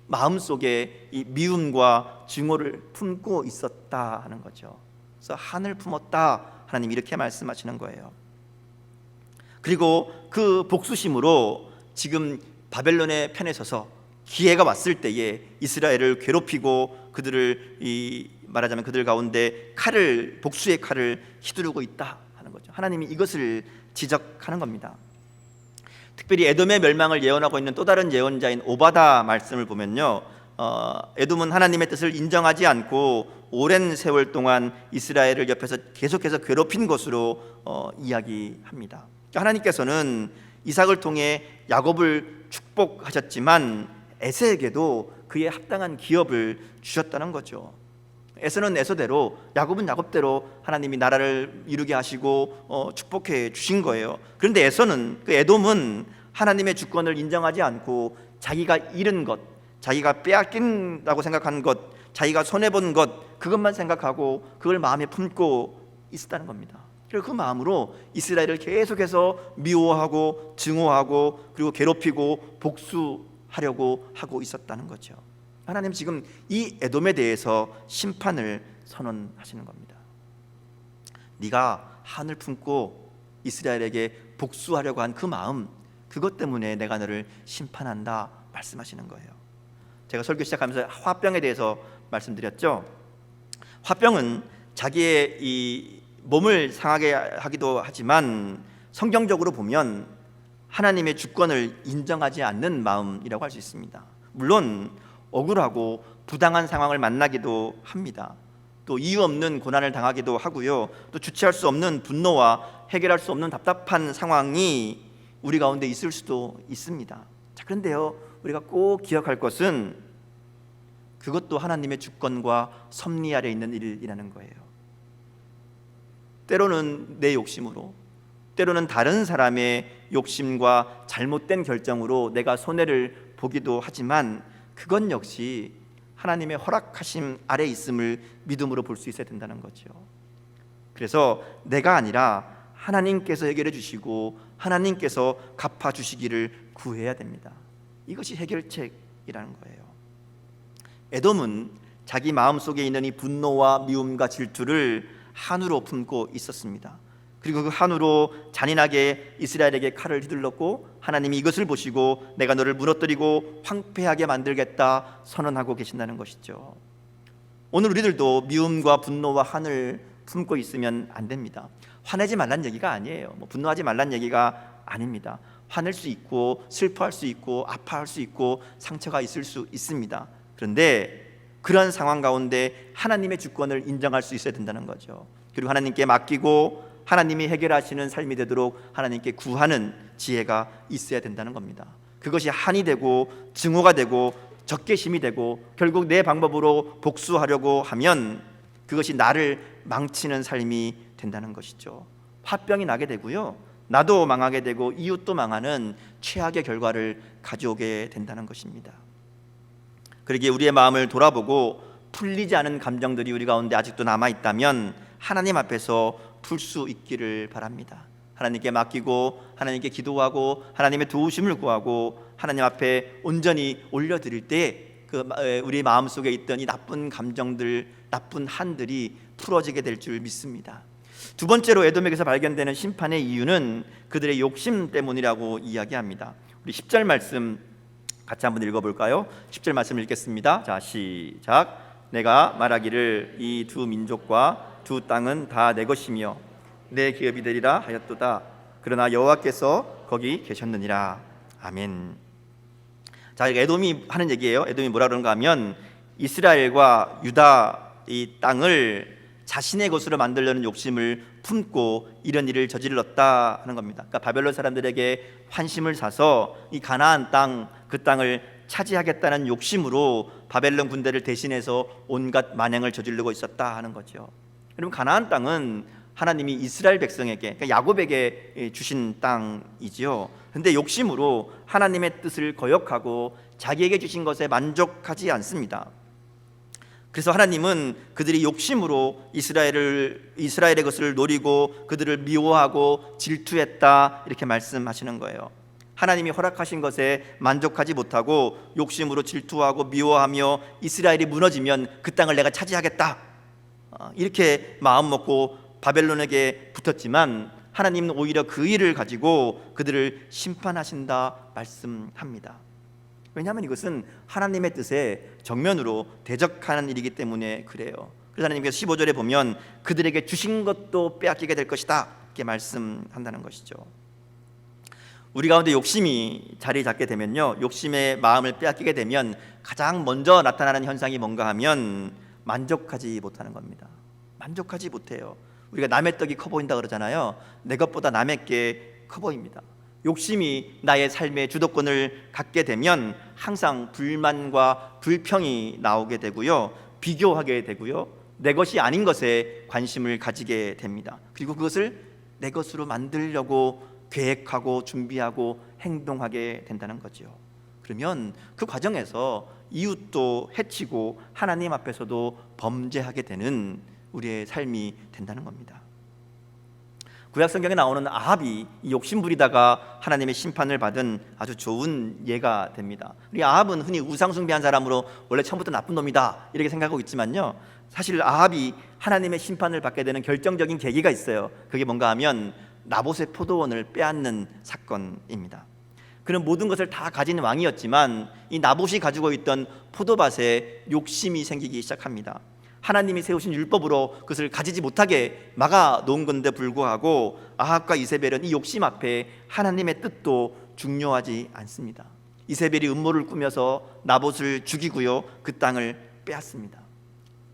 [SPEAKER 2] 마음속에 이 미움과 증오를 품고 있었다 하는 거죠. 그래서 한을 품었다, 하나님 이렇게 말씀하시는 거예요. 그리고 그 복수심으로 지금 바벨론의 편에 서서 기회가 왔을 때에 이스라엘을 괴롭히고 그들을 말하자면 그들 가운데 복수의 칼을 휘두르고 있다 하는 거죠. 하나님이 이것을 지적하는 겁니다. 특별히 에돔의 멸망을 예언하고 있는 또 다른 예언자인 오바다 말씀을 보면요, 에돔은 하나님의 뜻을 인정하지 않고 오랜 세월 동안 이스라엘을 옆에서 계속해서 괴롭힌 것으로 이야기합니다. 하나님께서는 이삭을 통해 야곱을 축복하셨지만 에서에게도 그에 합당한 기업을 주셨다는 거죠. 에서는 에서대로, 야곱은 야곱대로 하나님이 나라를 이루게 하시고 축복해 주신 거예요. 그런데 그 에돔은 하나님의 주권을 인정하지 않고 자기가 잃은 것, 자기가 빼앗긴다고 생각한 것, 자기가 손해본 것, 그것만 생각하고 그걸 마음에 품고 있었다는 겁니다. 그리고 그 마음으로 이스라엘을 계속해서 미워하고 증오하고 그리고 괴롭히고 복수하려고 하고 있었다는 거죠. 하나님 지금 이 에돔에 대해서 심판을 선언하시는 겁니다. 네가 한을 품고 이스라엘에게 복수하려고 한 그 마음, 그것 때문에 내가 너를 심판한다 말씀하시는 거예요. 제가 설교 시작하면서 화병에 대해서 말씀드렸죠. 화병은 자기의 이 몸을 상하게 하기도 하지만 성경적으로 보면 하나님의 주권을 인정하지 않는 마음이라고 할 수 있습니다. 물론 억울하고 부당한 상황을 만나기도 합니다. 또 이유 없는 고난을 당하기도 하고요. 또 주체할 수 없는 분노와 해결할 수 없는 답답한 상황이 우리 가운데 있을 수도 있습니다. 자, 그런데요, 우리가 꼭 기억할 것은 그것도 하나님의 주권과 섭리 아래 있는 일이라는 거예요. 때로는 내 욕심으로, 때로는 다른 사람의 욕심과 잘못된 결정으로 내가 손해를 보기도 하지만 그건 역시 하나님의 허락하심 아래 있음을 믿음으로 볼 수 있어야 된다는 거죠. 그래서 내가 아니라 하나님께서 해결해 주시고 하나님께서 갚아 주시기를 구해야 됩니다. 이것이 해결책이라는 거예요. 에돔은 자기 마음속에 있는 이 분노와 미움과 질투를 한으로 품고 있었습니다. 그리고 그 한으로 잔인하게 이스라엘에게 칼을 휘둘렀고 하나님이 이것을 보시고 내가 너를 무너뜨리고 황폐하게 만들겠다 선언하고 계신다는 것이죠. 오늘 우리들도 미움과 분노와 한을 품고 있으면 안 됩니다. 화내지 말란 얘기가 아니에요. 분노하지 말란 얘기가 아닙니다. 화낼 수 있고 슬퍼할 수 있고 아파할 수 있고 상처가 있을 수 있습니다. 그런데 그런 상황 가운데 하나님의 주권을 인정할 수 있어야 된다는 거죠. 그리고 하나님께 맡기고 하나님이 해결하시는 삶이 되도록 하나님께 구하는 지혜가 있어야 된다는 겁니다. 그것이 한이 되고 증오가 되고 적개심이 되고 결국 내 방법으로 복수하려고 하면 그것이 나를 망치는 삶이 된다는 것이죠. 화병이 나게 되고요, 나도 망하게 되고 이웃도 망하는 최악의 결과를 가져오게 된다는 것입니다. 그러기에 우리의 마음을 돌아보고 풀리지 않은 감정들이 우리 가운데 아직도 남아있다면 하나님 앞에서 풀 수 있기를 바랍니다. 하나님께 맡기고 하나님께 기도하고 하나님의 도우심을 구하고 하나님 앞에 온전히 올려드릴 때 우리 마음속에 있던 이 나쁜 감정들, 나쁜 한들이 풀어지게 될 줄 믿습니다. 두 번째로 에돔에게서 발견되는 심판의 이유는 그들의 욕심 때문이라고 이야기합니다. 우리 10절 말씀 같이 한번 읽어볼까요? 10절 말씀 읽겠습니다. 자, 시작. 내가 말하기를 이 두 민족과 두 땅은 다 내 것이며 내 기업이 되리라 하였도다. 그러나 여호와께서 거기 계셨느니라. 아멘. 자, 에돔이 하는 얘기예요. 에돔이 뭐라 그런가 하면 이스라엘과 유다 이 땅을 자신의 것으로 만들려는 욕심을 품고 이런 일을 저질렀다 하는 겁니다. 그러니까 바벨론 사람들에게 환심을 사서 이 가나안 땅, 그 땅을 차지하겠다는 욕심으로 바벨론 군대를 대신해서 온갖 만행을 저지르고 있었다 하는 거죠. 그럼 가나안 땅은 하나님이 이스라엘 백성에게, 그러니까 야곱에게 주신 땅이지요. 그런데 욕심으로 하나님의 뜻을 거역하고 자기에게 주신 것에 만족하지 않습니다. 그래서 하나님은 그들이 욕심으로 이스라엘의 것을 노리고 그들을 미워하고 질투했다 이렇게 말씀하시는 거예요. 하나님이 허락하신 것에 만족하지 못하고 욕심으로 질투하고 미워하며 이스라엘이 무너지면 그 땅을 내가 차지하겠다 이렇게 마음먹고 바벨론에게 붙었지만 하나님은 오히려 그 일을 가지고 그들을 심판하신다 말씀합니다. 왜냐하면 이것은 하나님의 뜻에 정면으로 대적하는 일이기 때문에 그래요. 그래서 하나님께서 15절에 보면 그들에게 주신 것도 빼앗기게 될 것이다 이렇게 말씀한다는 것이죠. 우리 가운데 욕심이 자리 잡게 되면요, 욕심의 마음을 빼앗기게 되면 가장 먼저 나타나는 현상이 뭔가 하면 만족하지 못하는 겁니다. 만족하지 못해요. 우리가 남의 떡이 커 보인다 그러잖아요. 내 것보다 남의 게 커 보입니다. 욕심이 나의 삶의 주도권을 갖게 되면 항상 불만과 불평이 나오게 되고요, 비교하게 되고요, 내 것이 아닌 것에 관심을 가지게 됩니다. 그리고 그것을 내 것으로 만들려고 계획하고 준비하고 행동하게 된다는 거죠. 그러면 그 과정에서 이웃도 해치고 하나님 앞에서도 범죄하게 되는 우리의 삶이 된다는 겁니다. 구약 성경에 나오는 아합이 욕심 부리다가 하나님의 심판을 받은 아주 좋은 예가 됩니다. 우리 아합은 흔히 우상 숭배한 사람으로 원래 처음부터 나쁜 놈이다 이렇게 생각하고 있지만요, 사실 아합이 하나님의 심판을 받게 되는 결정적인 계기가 있어요. 그게 뭔가 하면 나봇의 포도원을 빼앗는 사건입니다. 그는 모든 것을 다 가진 왕이었지만 이 나봇이 가지고 있던 포도밭에 욕심이 생기기 시작합니다. 하나님이 세우신 율법으로 그것을 가지지 못하게 막아 놓은 건데 불구하고 아합과 이세벨은 이 욕심 앞에 하나님의 뜻도 중요하지 않습니다. 이세벨이 음모를 꾸며서 나봇을 죽이고요, 그 땅을 빼앗습니다.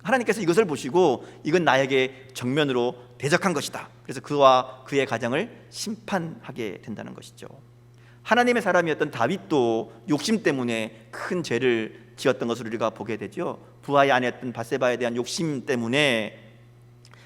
[SPEAKER 2] 하나님께서 이것을 보시고 이건 나에게 정면으로 대적한 것이다. 그래서 그와 그의 가정을 심판하게 된다는 것이죠. 하나님의 사람이었던 다윗도 욕심 때문에 큰 죄를 지었던 것을 우리가 보게 되죠. 부하의 아내였던 밧세바에 대한 욕심 때문에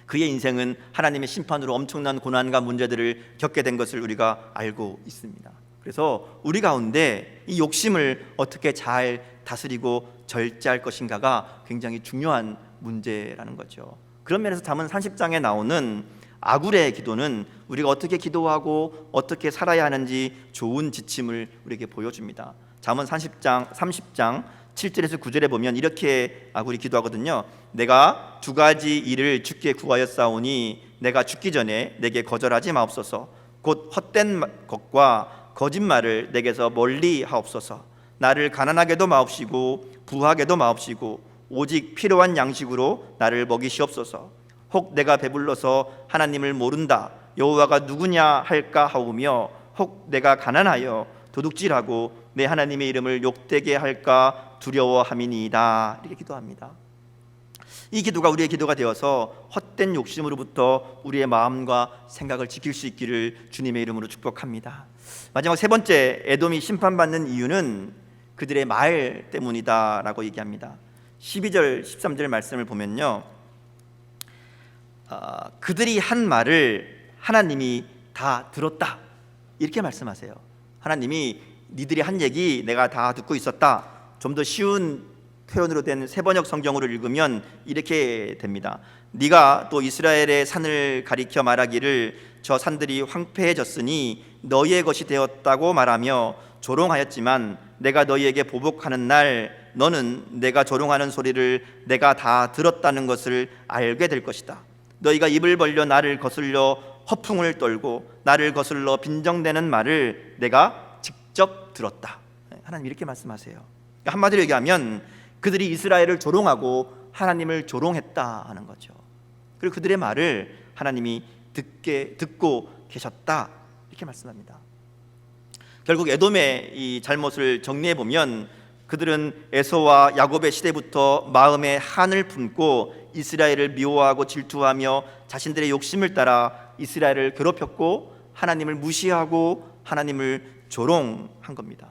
[SPEAKER 2] 그의 인생은 하나님의 심판으로 엄청난 고난과 문제들을 겪게 된 것을 우리가 알고 있습니다. 그래서 우리 가운데 이 욕심을 어떻게 잘 다스리고 절제할 것인가가 굉장히 중요한 문제라는 거죠. 그런 면에서 잠언 30장에 나오는 아굴의 기도는 우리가 어떻게 기도하고 어떻게 살아야 하는지 좋은 지침을 우리에게 보여줍니다. 잠언 30장 7절에서 9절에 보면 이렇게 아굴이 기도하거든요. 내가 두 가지 일을 주께 구하였사오니 내가 죽기 전에 내게 거절하지 마옵소서. 곧 헛된 것과 거짓말을 내게서 멀리 하옵소서. 나를 가난하게도 마옵시고 부하게도 마옵시고 오직 필요한 양식으로 나를 먹이시옵소서. 혹 내가 배불러서 하나님을 모른다 여호와가 누구냐 할까 하오며 혹 내가 가난하여 도둑질하고 내 하나님의 이름을 욕되게 할까 두려워함이니이다. 이렇게 기도합니다. 이 기도가 우리의 기도가 되어서 헛된 욕심으로부터 우리의 마음과 생각을 지킬 수 있기를 주님의 이름으로 축복합니다. 마지막 세 번째, 에돔이 심판받는 이유는 그들의 말 때문이다라고 얘기합니다. 12절 13절 말씀을 보면요, 그들이 한 말을 하나님이 다 들었다 이렇게 말씀하세요. 하나님이 니들이 한 얘기 내가 다 듣고 있었다. 좀 더 쉬운 표현으로 된 세번역 성경으로 읽으면 이렇게 됩니다. 네가 또 이스라엘의 산을 가리켜 말하기를 저 산들이 황폐해졌으니 너희의 것이 되었다고 말하며 조롱하였지만 내가 너희에게 보복하는 날 너는 내가 조롱하는 소리를 내가 다 들었다는 것을 알게 될 것이다. 너희가 입을 벌려 나를 거슬려 허풍을 떨고 나를 거슬러 빈정대는 말을 내가 직접 들었다. 하나님 이렇게 말씀하세요. 한마디로 얘기하면 그들이 이스라엘을 조롱하고 하나님을 조롱했다 하는 거죠. 그리고 그들의 말을 하나님이 듣고 계셨다 이렇게 말씀합니다. 결국 에돔의 이 잘못을 정리해 보면 그들은 에서와 야곱의 시대부터 마음에 한을 품고 이스라엘을 미워하고 질투하며 자신들의 욕심을 따라 이스라엘을 괴롭혔고 하나님을 무시하고 하나님을 조롱한 겁니다.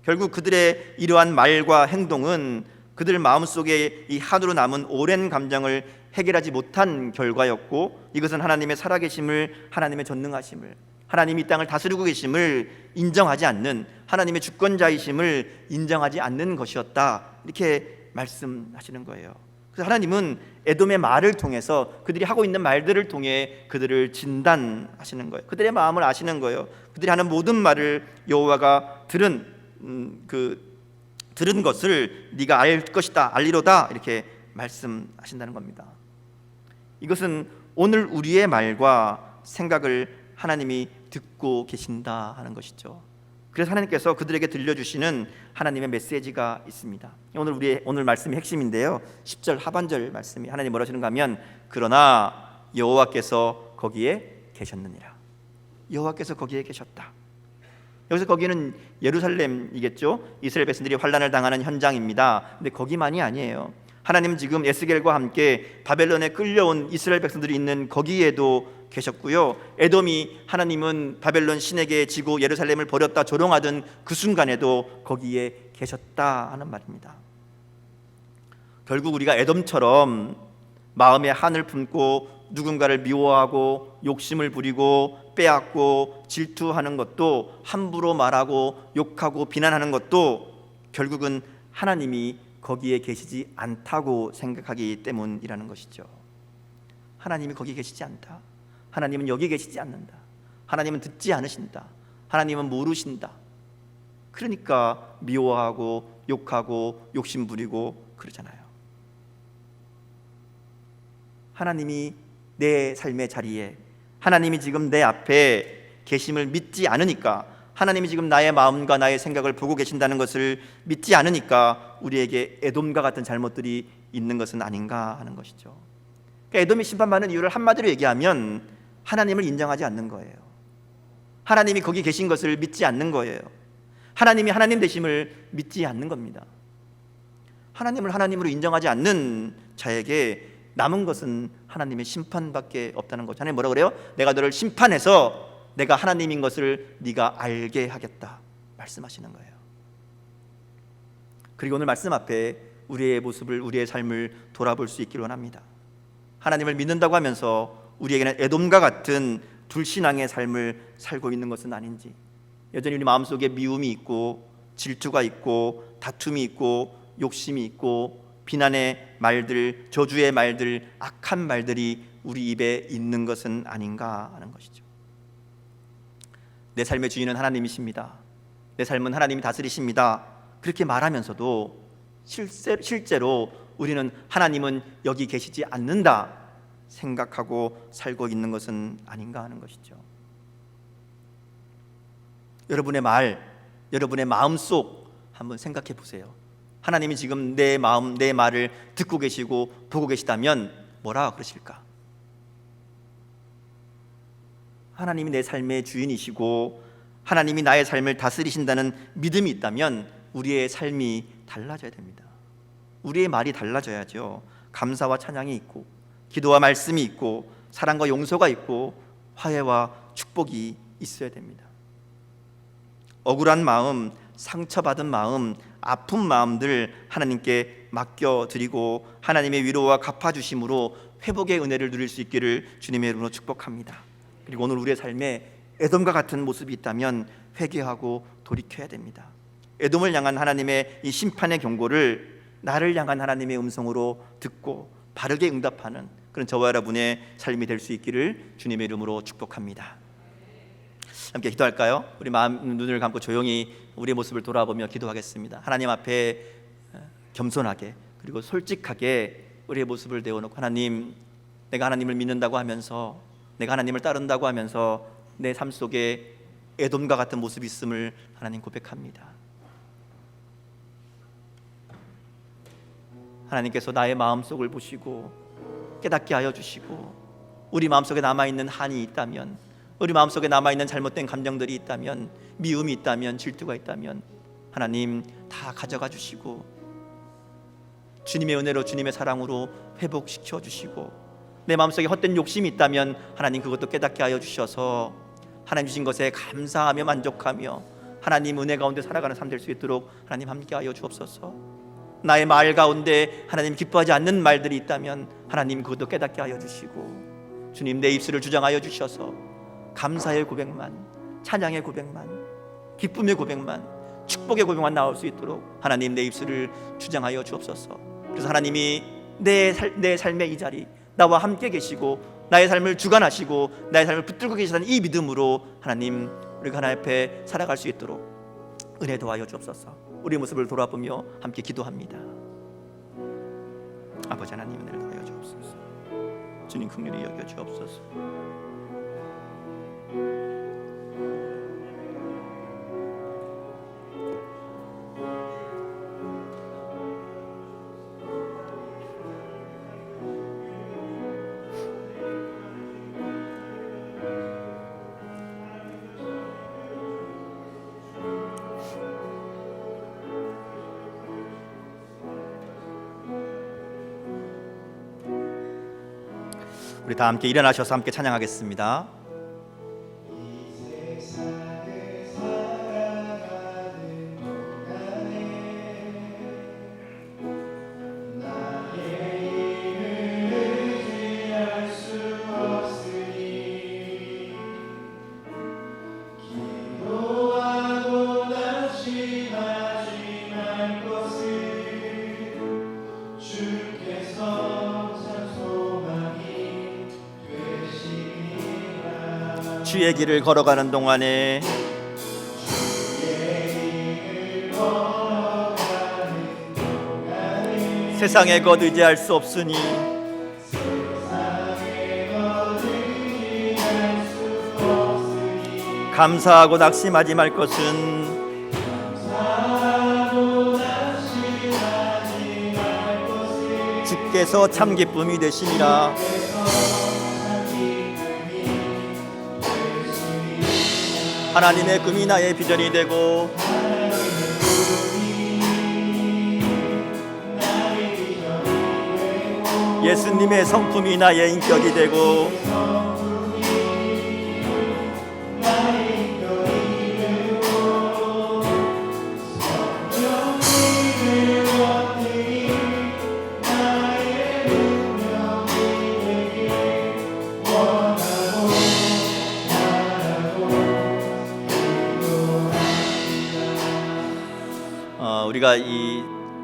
[SPEAKER 2] 결국 그들의 이러한 말과 행동은 그들 마음속에 이 한으로 남은 오랜 감정을 해결하지 못한 결과였고, 이것은 하나님의 살아계심을, 하나님의 전능하심을, 하나님이 이 땅을 다스리고 계심을 인정하지 않는, 하나님의 주권자이심을 인정하지 않는 것이었다 이렇게 말씀하시는 거예요. 그래서 하나님은 에돔의 말을 통해서 그들이 하고 있는 말들을 통해 그들을 진단하시는 거예요. 그들의 마음을 아시는 거예요. 그들이 하는 모든 말을 여호와가 들은 것을 네가 알 것이다, 알리로다 이렇게 말씀하신다는 겁니다. 이것은 오늘 우리의 말과 생각을 하나님이 듣고 계신다 하는 것이죠. 그래서 하나님께서 그들에게 들려주시는 하나님의 메시지가 있습니다. 오늘 말씀의 핵심인데요, 10절 하반절 말씀이 하나님 뭐라 하시는가 하면 그러나 여호와께서 거기에 계셨느니라. 여호와께서 거기에 계셨다. 여기서 거기는 예루살렘이겠죠. 이스라엘 백성들이 환난을 당하는 현장입니다. 근데 거기만이 아니에요. 하나님은 지금 에스겔과 함께 바벨론에 끌려온 이스라엘 백성들이 있는 거기에도 계셨고요. 에돔이 하나님은 바벨론 신에게 지고 예루살렘을 버렸다 조롱하던 그 순간에도 거기에 계셨다 하는 말입니다. 결국 우리가 에돔처럼 마음에 한을 품고 누군가를 미워하고 욕심을 부리고 빼앗고 질투하는 것도, 함부로 말하고 욕하고 비난하는 것도 결국은 하나님이 거기에 계시지 않다고 생각하기 때문이라는 것이죠. 하나님이 거기 계시지 않다. 하나님은 여기 계시지 않는다. 하나님은 듣지 않으신다. 하나님은 모르신다. 그러니까 미워하고 욕하고 욕심 부리고 그러잖아요. 하나님이 내 삶의 자리에, 하나님이 지금 내 앞에 계심을 믿지 않으니까, 하나님이 지금 나의 마음과 나의 생각을 보고 계신다는 것을 믿지 않으니까 우리에게 에돔과 같은 잘못들이 있는 것은 아닌가 하는 것이죠. 그러니까 에돔이 심판받는 이유를 한마디로 얘기하면 하나님을 인정하지 않는 거예요. 하나님이 거기 계신 것을 믿지 않는 거예요. 하나님이 하나님 되심을 믿지 않는 겁니다. 하나님을 하나님으로 인정하지 않는 자에게 남은 것은 하나님의 심판밖에 없다는 거죠. 하나님 뭐라 그래요? 내가 너를 심판해서 내가 하나님인 것을 네가 알게 하겠다 말씀하시는 거예요. 그리고 오늘 말씀 앞에 우리의 모습을, 우리의 삶을 돌아볼 수 있기를 원합니다. 하나님을 믿는다고 하면서 우리에게는 에돔과 같은 불신앙의 삶을 살고 있는 것은 아닌지, 여전히 우리 마음속에 미움이 있고 질투가 있고 다툼이 있고 욕심이 있고 비난의 말들, 저주의 말들, 악한 말들이 우리 입에 있는 것은 아닌가 하는 것이죠. 내 삶의 주인은 하나님이십니다. 내 삶은 하나님이 다스리십니다. 그렇게 말하면서도 실제로 우리는 하나님은 여기 계시지 않는다 생각하고 살고 있는 것은 아닌가 하는 것이죠. 여러분의 말, 여러분의 마음속 한번 생각해 보세요. 하나님이 지금 내 마음, 내 말을 듣고 계시고 보고 계시다면 뭐라 그러실까? 하나님이 내 삶의 주인이시고 하나님이 나의 삶을 다스리신다는 믿음이 있다면 우리의 삶이 달라져야 됩니다. 우리의 말이 달라져야죠. 감사와 찬양이 있고 기도와 말씀이 있고 사랑과 용서가 있고 화해와 축복이 있어야 됩니다. 억울한 마음, 상처받은 마음, 아픈 마음들 하나님께 맡겨드리고 하나님의 위로와 갚아주심으로 회복의 은혜를 누릴 수 있기를 주님의 이름으로 축복합니다. 그리고 오늘 우리의 삶에 에돔과 같은 모습이 있다면 회개하고 돌이켜야 됩니다. 에돔을 향한 하나님의 이 심판의 경고를 나를 향한 하나님의 음성으로 듣고 바르게 응답하는 그런 저와 여러분의 삶이 될 수 있기를 주님의 이름으로 축복합니다. 함께 기도할까요? 우리 마음 눈을 감고 조용히 우리의 모습을 돌아보며 기도하겠습니다. 하나님 앞에 겸손하게 그리고 솔직하게 우리의 모습을 내어놓고, 하나님, 내가 하나님을 믿는다고 하면서, 내가 하나님을 따른다고 하면서 내 삶 속에 에돔과 같은 모습이 있음을 하나님 고백합니다. 하나님께서 나의 마음속을 보시고 깨닫게 하여 주시고, 우리 마음속에 남아있는 한이 있다면, 우리 마음속에 남아있는 잘못된 감정들이 있다면, 미움이 있다면, 질투가 있다면 하나님 다 가져가 주시고 주님의 은혜로, 주님의 사랑으로 회복시켜 주시고, 내 마음속에 헛된 욕심이 있다면 하나님 그것도 깨닫게 하여 주셔서 하나님 주신 것에 감사하며 만족하며 하나님 은혜 가운데 살아가는 삶 될 수 있도록 하나님 함께 하여 주옵소서. 나의 말 가운데 하나님 기뻐하지 않는 말들이 있다면 하나님 그것도 깨닫게 하여 주시고, 주님 내 입술을 주장하여 주셔서 감사의 고백만, 찬양의 고백만, 기쁨의 고백만, 축복의 고백만 나올 수 있도록 하나님 내 입술을 주장하여 주옵소서. 그래서 하나님이 내 삶의 이 자리 나와 함께 계시고 나의 삶을 주관하시고 나의 삶을 붙들고 계시다는 이 믿음으로 하나님 우리가 하나님 앞에 살아갈 수 있도록 은혜 도와여 주옵소서. 우리의 모습을 돌아보며 함께 기도합니다. 아버지 하나님 은혜를 더하여 주옵소서. 주님 긍휼히 여겨 주옵소서. 우리 다 함께 일어나셔서 함께 찬양하겠습니다. 주의 길을 걸어가는 동안에 세상에 것 의지할 수 없으니 감사하고 낙심하지 말 것은 주께서 참 기쁨이 되시니라. 하나님의 꿈이 나의 비전이 되고 예수님의 성품이 나의 인격이 되고 우리가 이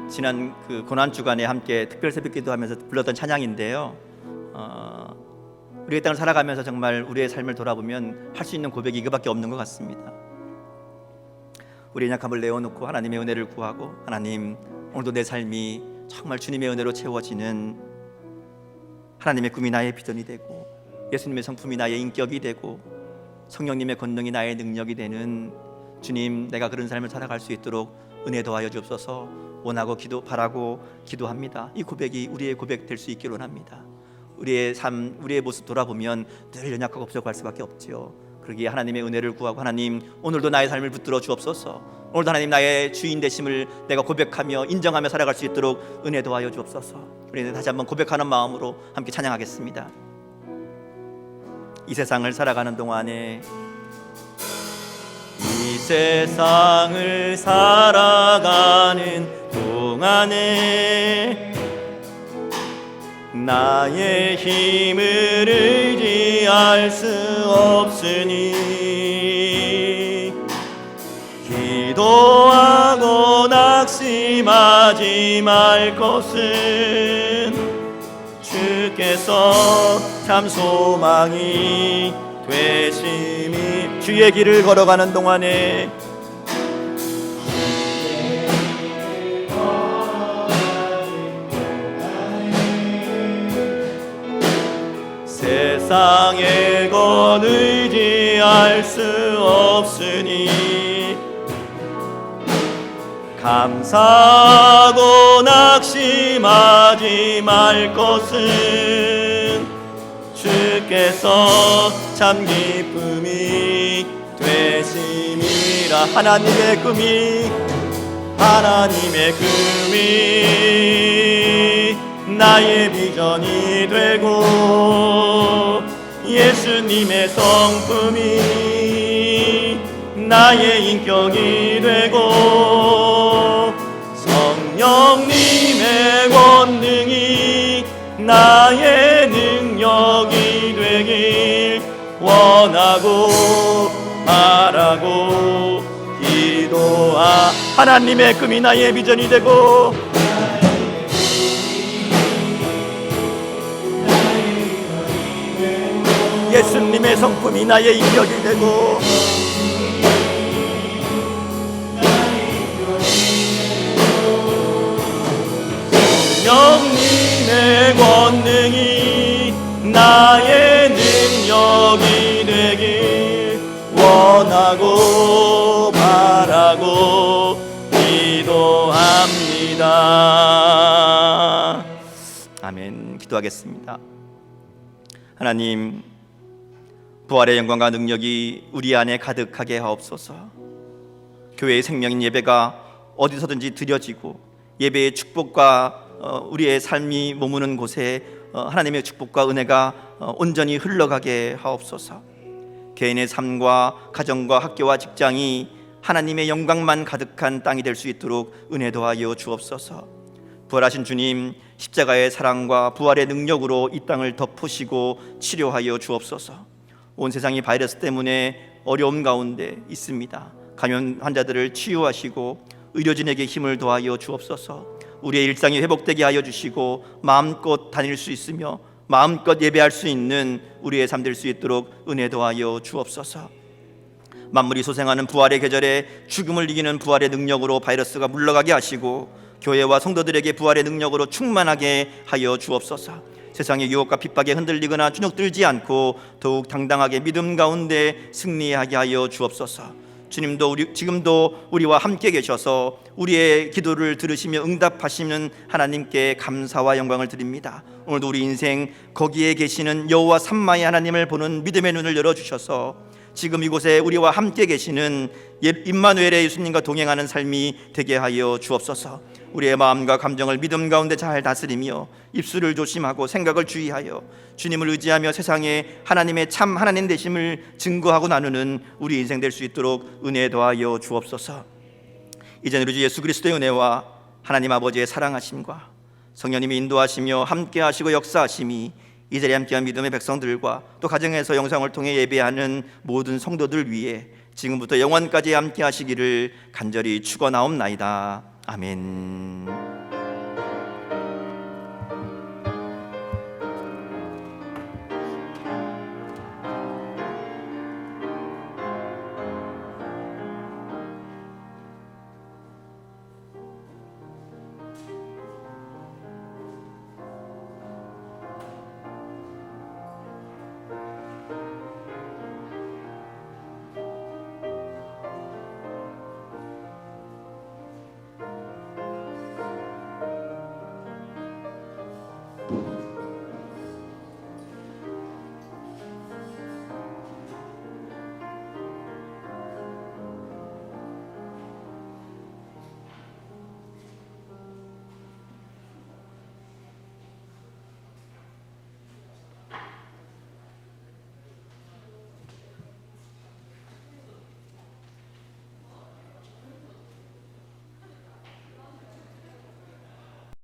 [SPEAKER 2] 지난 그 고난 주간에 함께 특별 새벽 기도하면서 불렀던 찬양인데요. 우리가 이 땅을 살아가면서 정말 우리의 삶을 돌아보면 할 수 있는 고백이 이거밖에 없는 것 같습니다. 우리의 약함을 내어놓고 하나님의 은혜를 구하고 하나님 오늘도 내 삶이 정말 주님의 은혜로 채워지는 하나님의 꿈이 나의 비전이 되고 예수님의 성품이 나의 인격이 되고 성령님의 권능이 나의 능력이 되는 주님 내가 그런 삶을 살아갈 수 있도록 은혜 도와여 주옵소서. 원하고 바라고 기도합니다. 이 고백이 우리의 고백 될 수 있기를 원합니다. 우리의 삶, 우리의 모습 돌아보면 늘 연약하고 없어갈 수밖에 없지요. 그러기에 하나님의 은혜를 구하고 하나님 오늘도 나의 삶을 붙들어 주옵소서. 오늘도 하나님 나의 주인 되심을 내가 고백하며 인정하며 살아갈 수 있도록 은혜 도와여 주옵소서. 우리는 다시 한번 고백하는 마음으로 함께 찬양하겠습니다. 이 세상을 살아가는 동안에 이 세상을 살아가는 동안에 나의 힘을 의지할 수 없으니 기도하고 낙심하지 말 것은 주께서 참 소망이 되심이. 주의 길을 걸어가는 동안에 세상의 것 의지할 수 없으니 감사하고 낙심하지 말 것은 주께서 참 기쁨이 되심이라. 하나님의 꿈이 나의 비전이 되고 예수님의 성품이 나의 인격이 되고 성령님의 권능이 나의 능력이 되길 원하고 바라고 하나님의 꿈이 나의 비전이 되고 예수님의 성품이 나의 인격이 되고 성령님의 권능이 나의 능력이 되길 원하고 바라고 기도합니다. 아멘. 기도하겠습니다. 하나님, 부활의 영광과 능력이 우리 안에 가득하게 하옵소서. 교회의 생명인 예배가 어디서든지 드려지고 예배의 축복과 우리의 삶이 머무는 곳에 하나님의 축복과 은혜가 온전히 흘러가게 하옵소서. 개인의 삶과 가정과 학교와 직장이 하나님의 영광만 가득한 땅이 될 수 있도록 은혜 더하여 주옵소서. 부활하신 주님, 십자가의 사랑과 부활의 능력으로 이 땅을 덮으시고 치료하여 주옵소서. 온 세상이 바이러스 때문에 어려움 가운데 있습니다. 감염 환자들을 치유하시고 의료진에게 힘을 더하여 주옵소서. 우리의 일상이 회복되게 하여 주시고 마음껏 다닐 수 있으며 마음껏 예배할 수 있는 우리의 삶 될 수 있도록 은혜 더하여 주옵소서. 만물이 소생하는 부활의 계절에 죽음을 이기는 부활의 능력으로 바이러스가 물러가게 하시고 교회와 성도들에게 부활의 능력으로 충만하게 하여 주옵소서. 세상의 유혹과 핍박에 흔들리거나 주눅들지 않고 더욱 당당하게 믿음 가운데 승리하게 하여 주옵소서. 주님도 지금도 우리와 함께 계셔서 우리의 기도를 들으시며 응답하시는 하나님께 감사와 영광을 드립니다. 오늘도 우리 인생 거기에 계시는 여호와 삼마의 하나님을 보는 믿음의 눈을 열어주셔서 지금 이곳에 우리와 함께 계시는 임마누엘의 예수님과 동행하는 삶이 되게 하여 주옵소서. 우리의 마음과 감정을 믿음 가운데 잘 다스리며 입술을 조심하고 생각을 주의하여 주님을 의지하며 세상에 하나님의 참 하나님 되심을 증거하고 나누는 우리 인생 될 수 있도록 은혜 더하여 주옵소서. 이제는 우리 주 예수 그리스도의 은혜와 하나님 아버지의 사랑하심과 성령님이 인도하시며 함께하시고 역사하심이 이 자리에 함께한 믿음의 백성들과 또 가정에서 영상을 통해 예배하는 모든 성도들 위해 지금부터 영원까지 함께하시기를 간절히 축원하옵나이다. 아멘.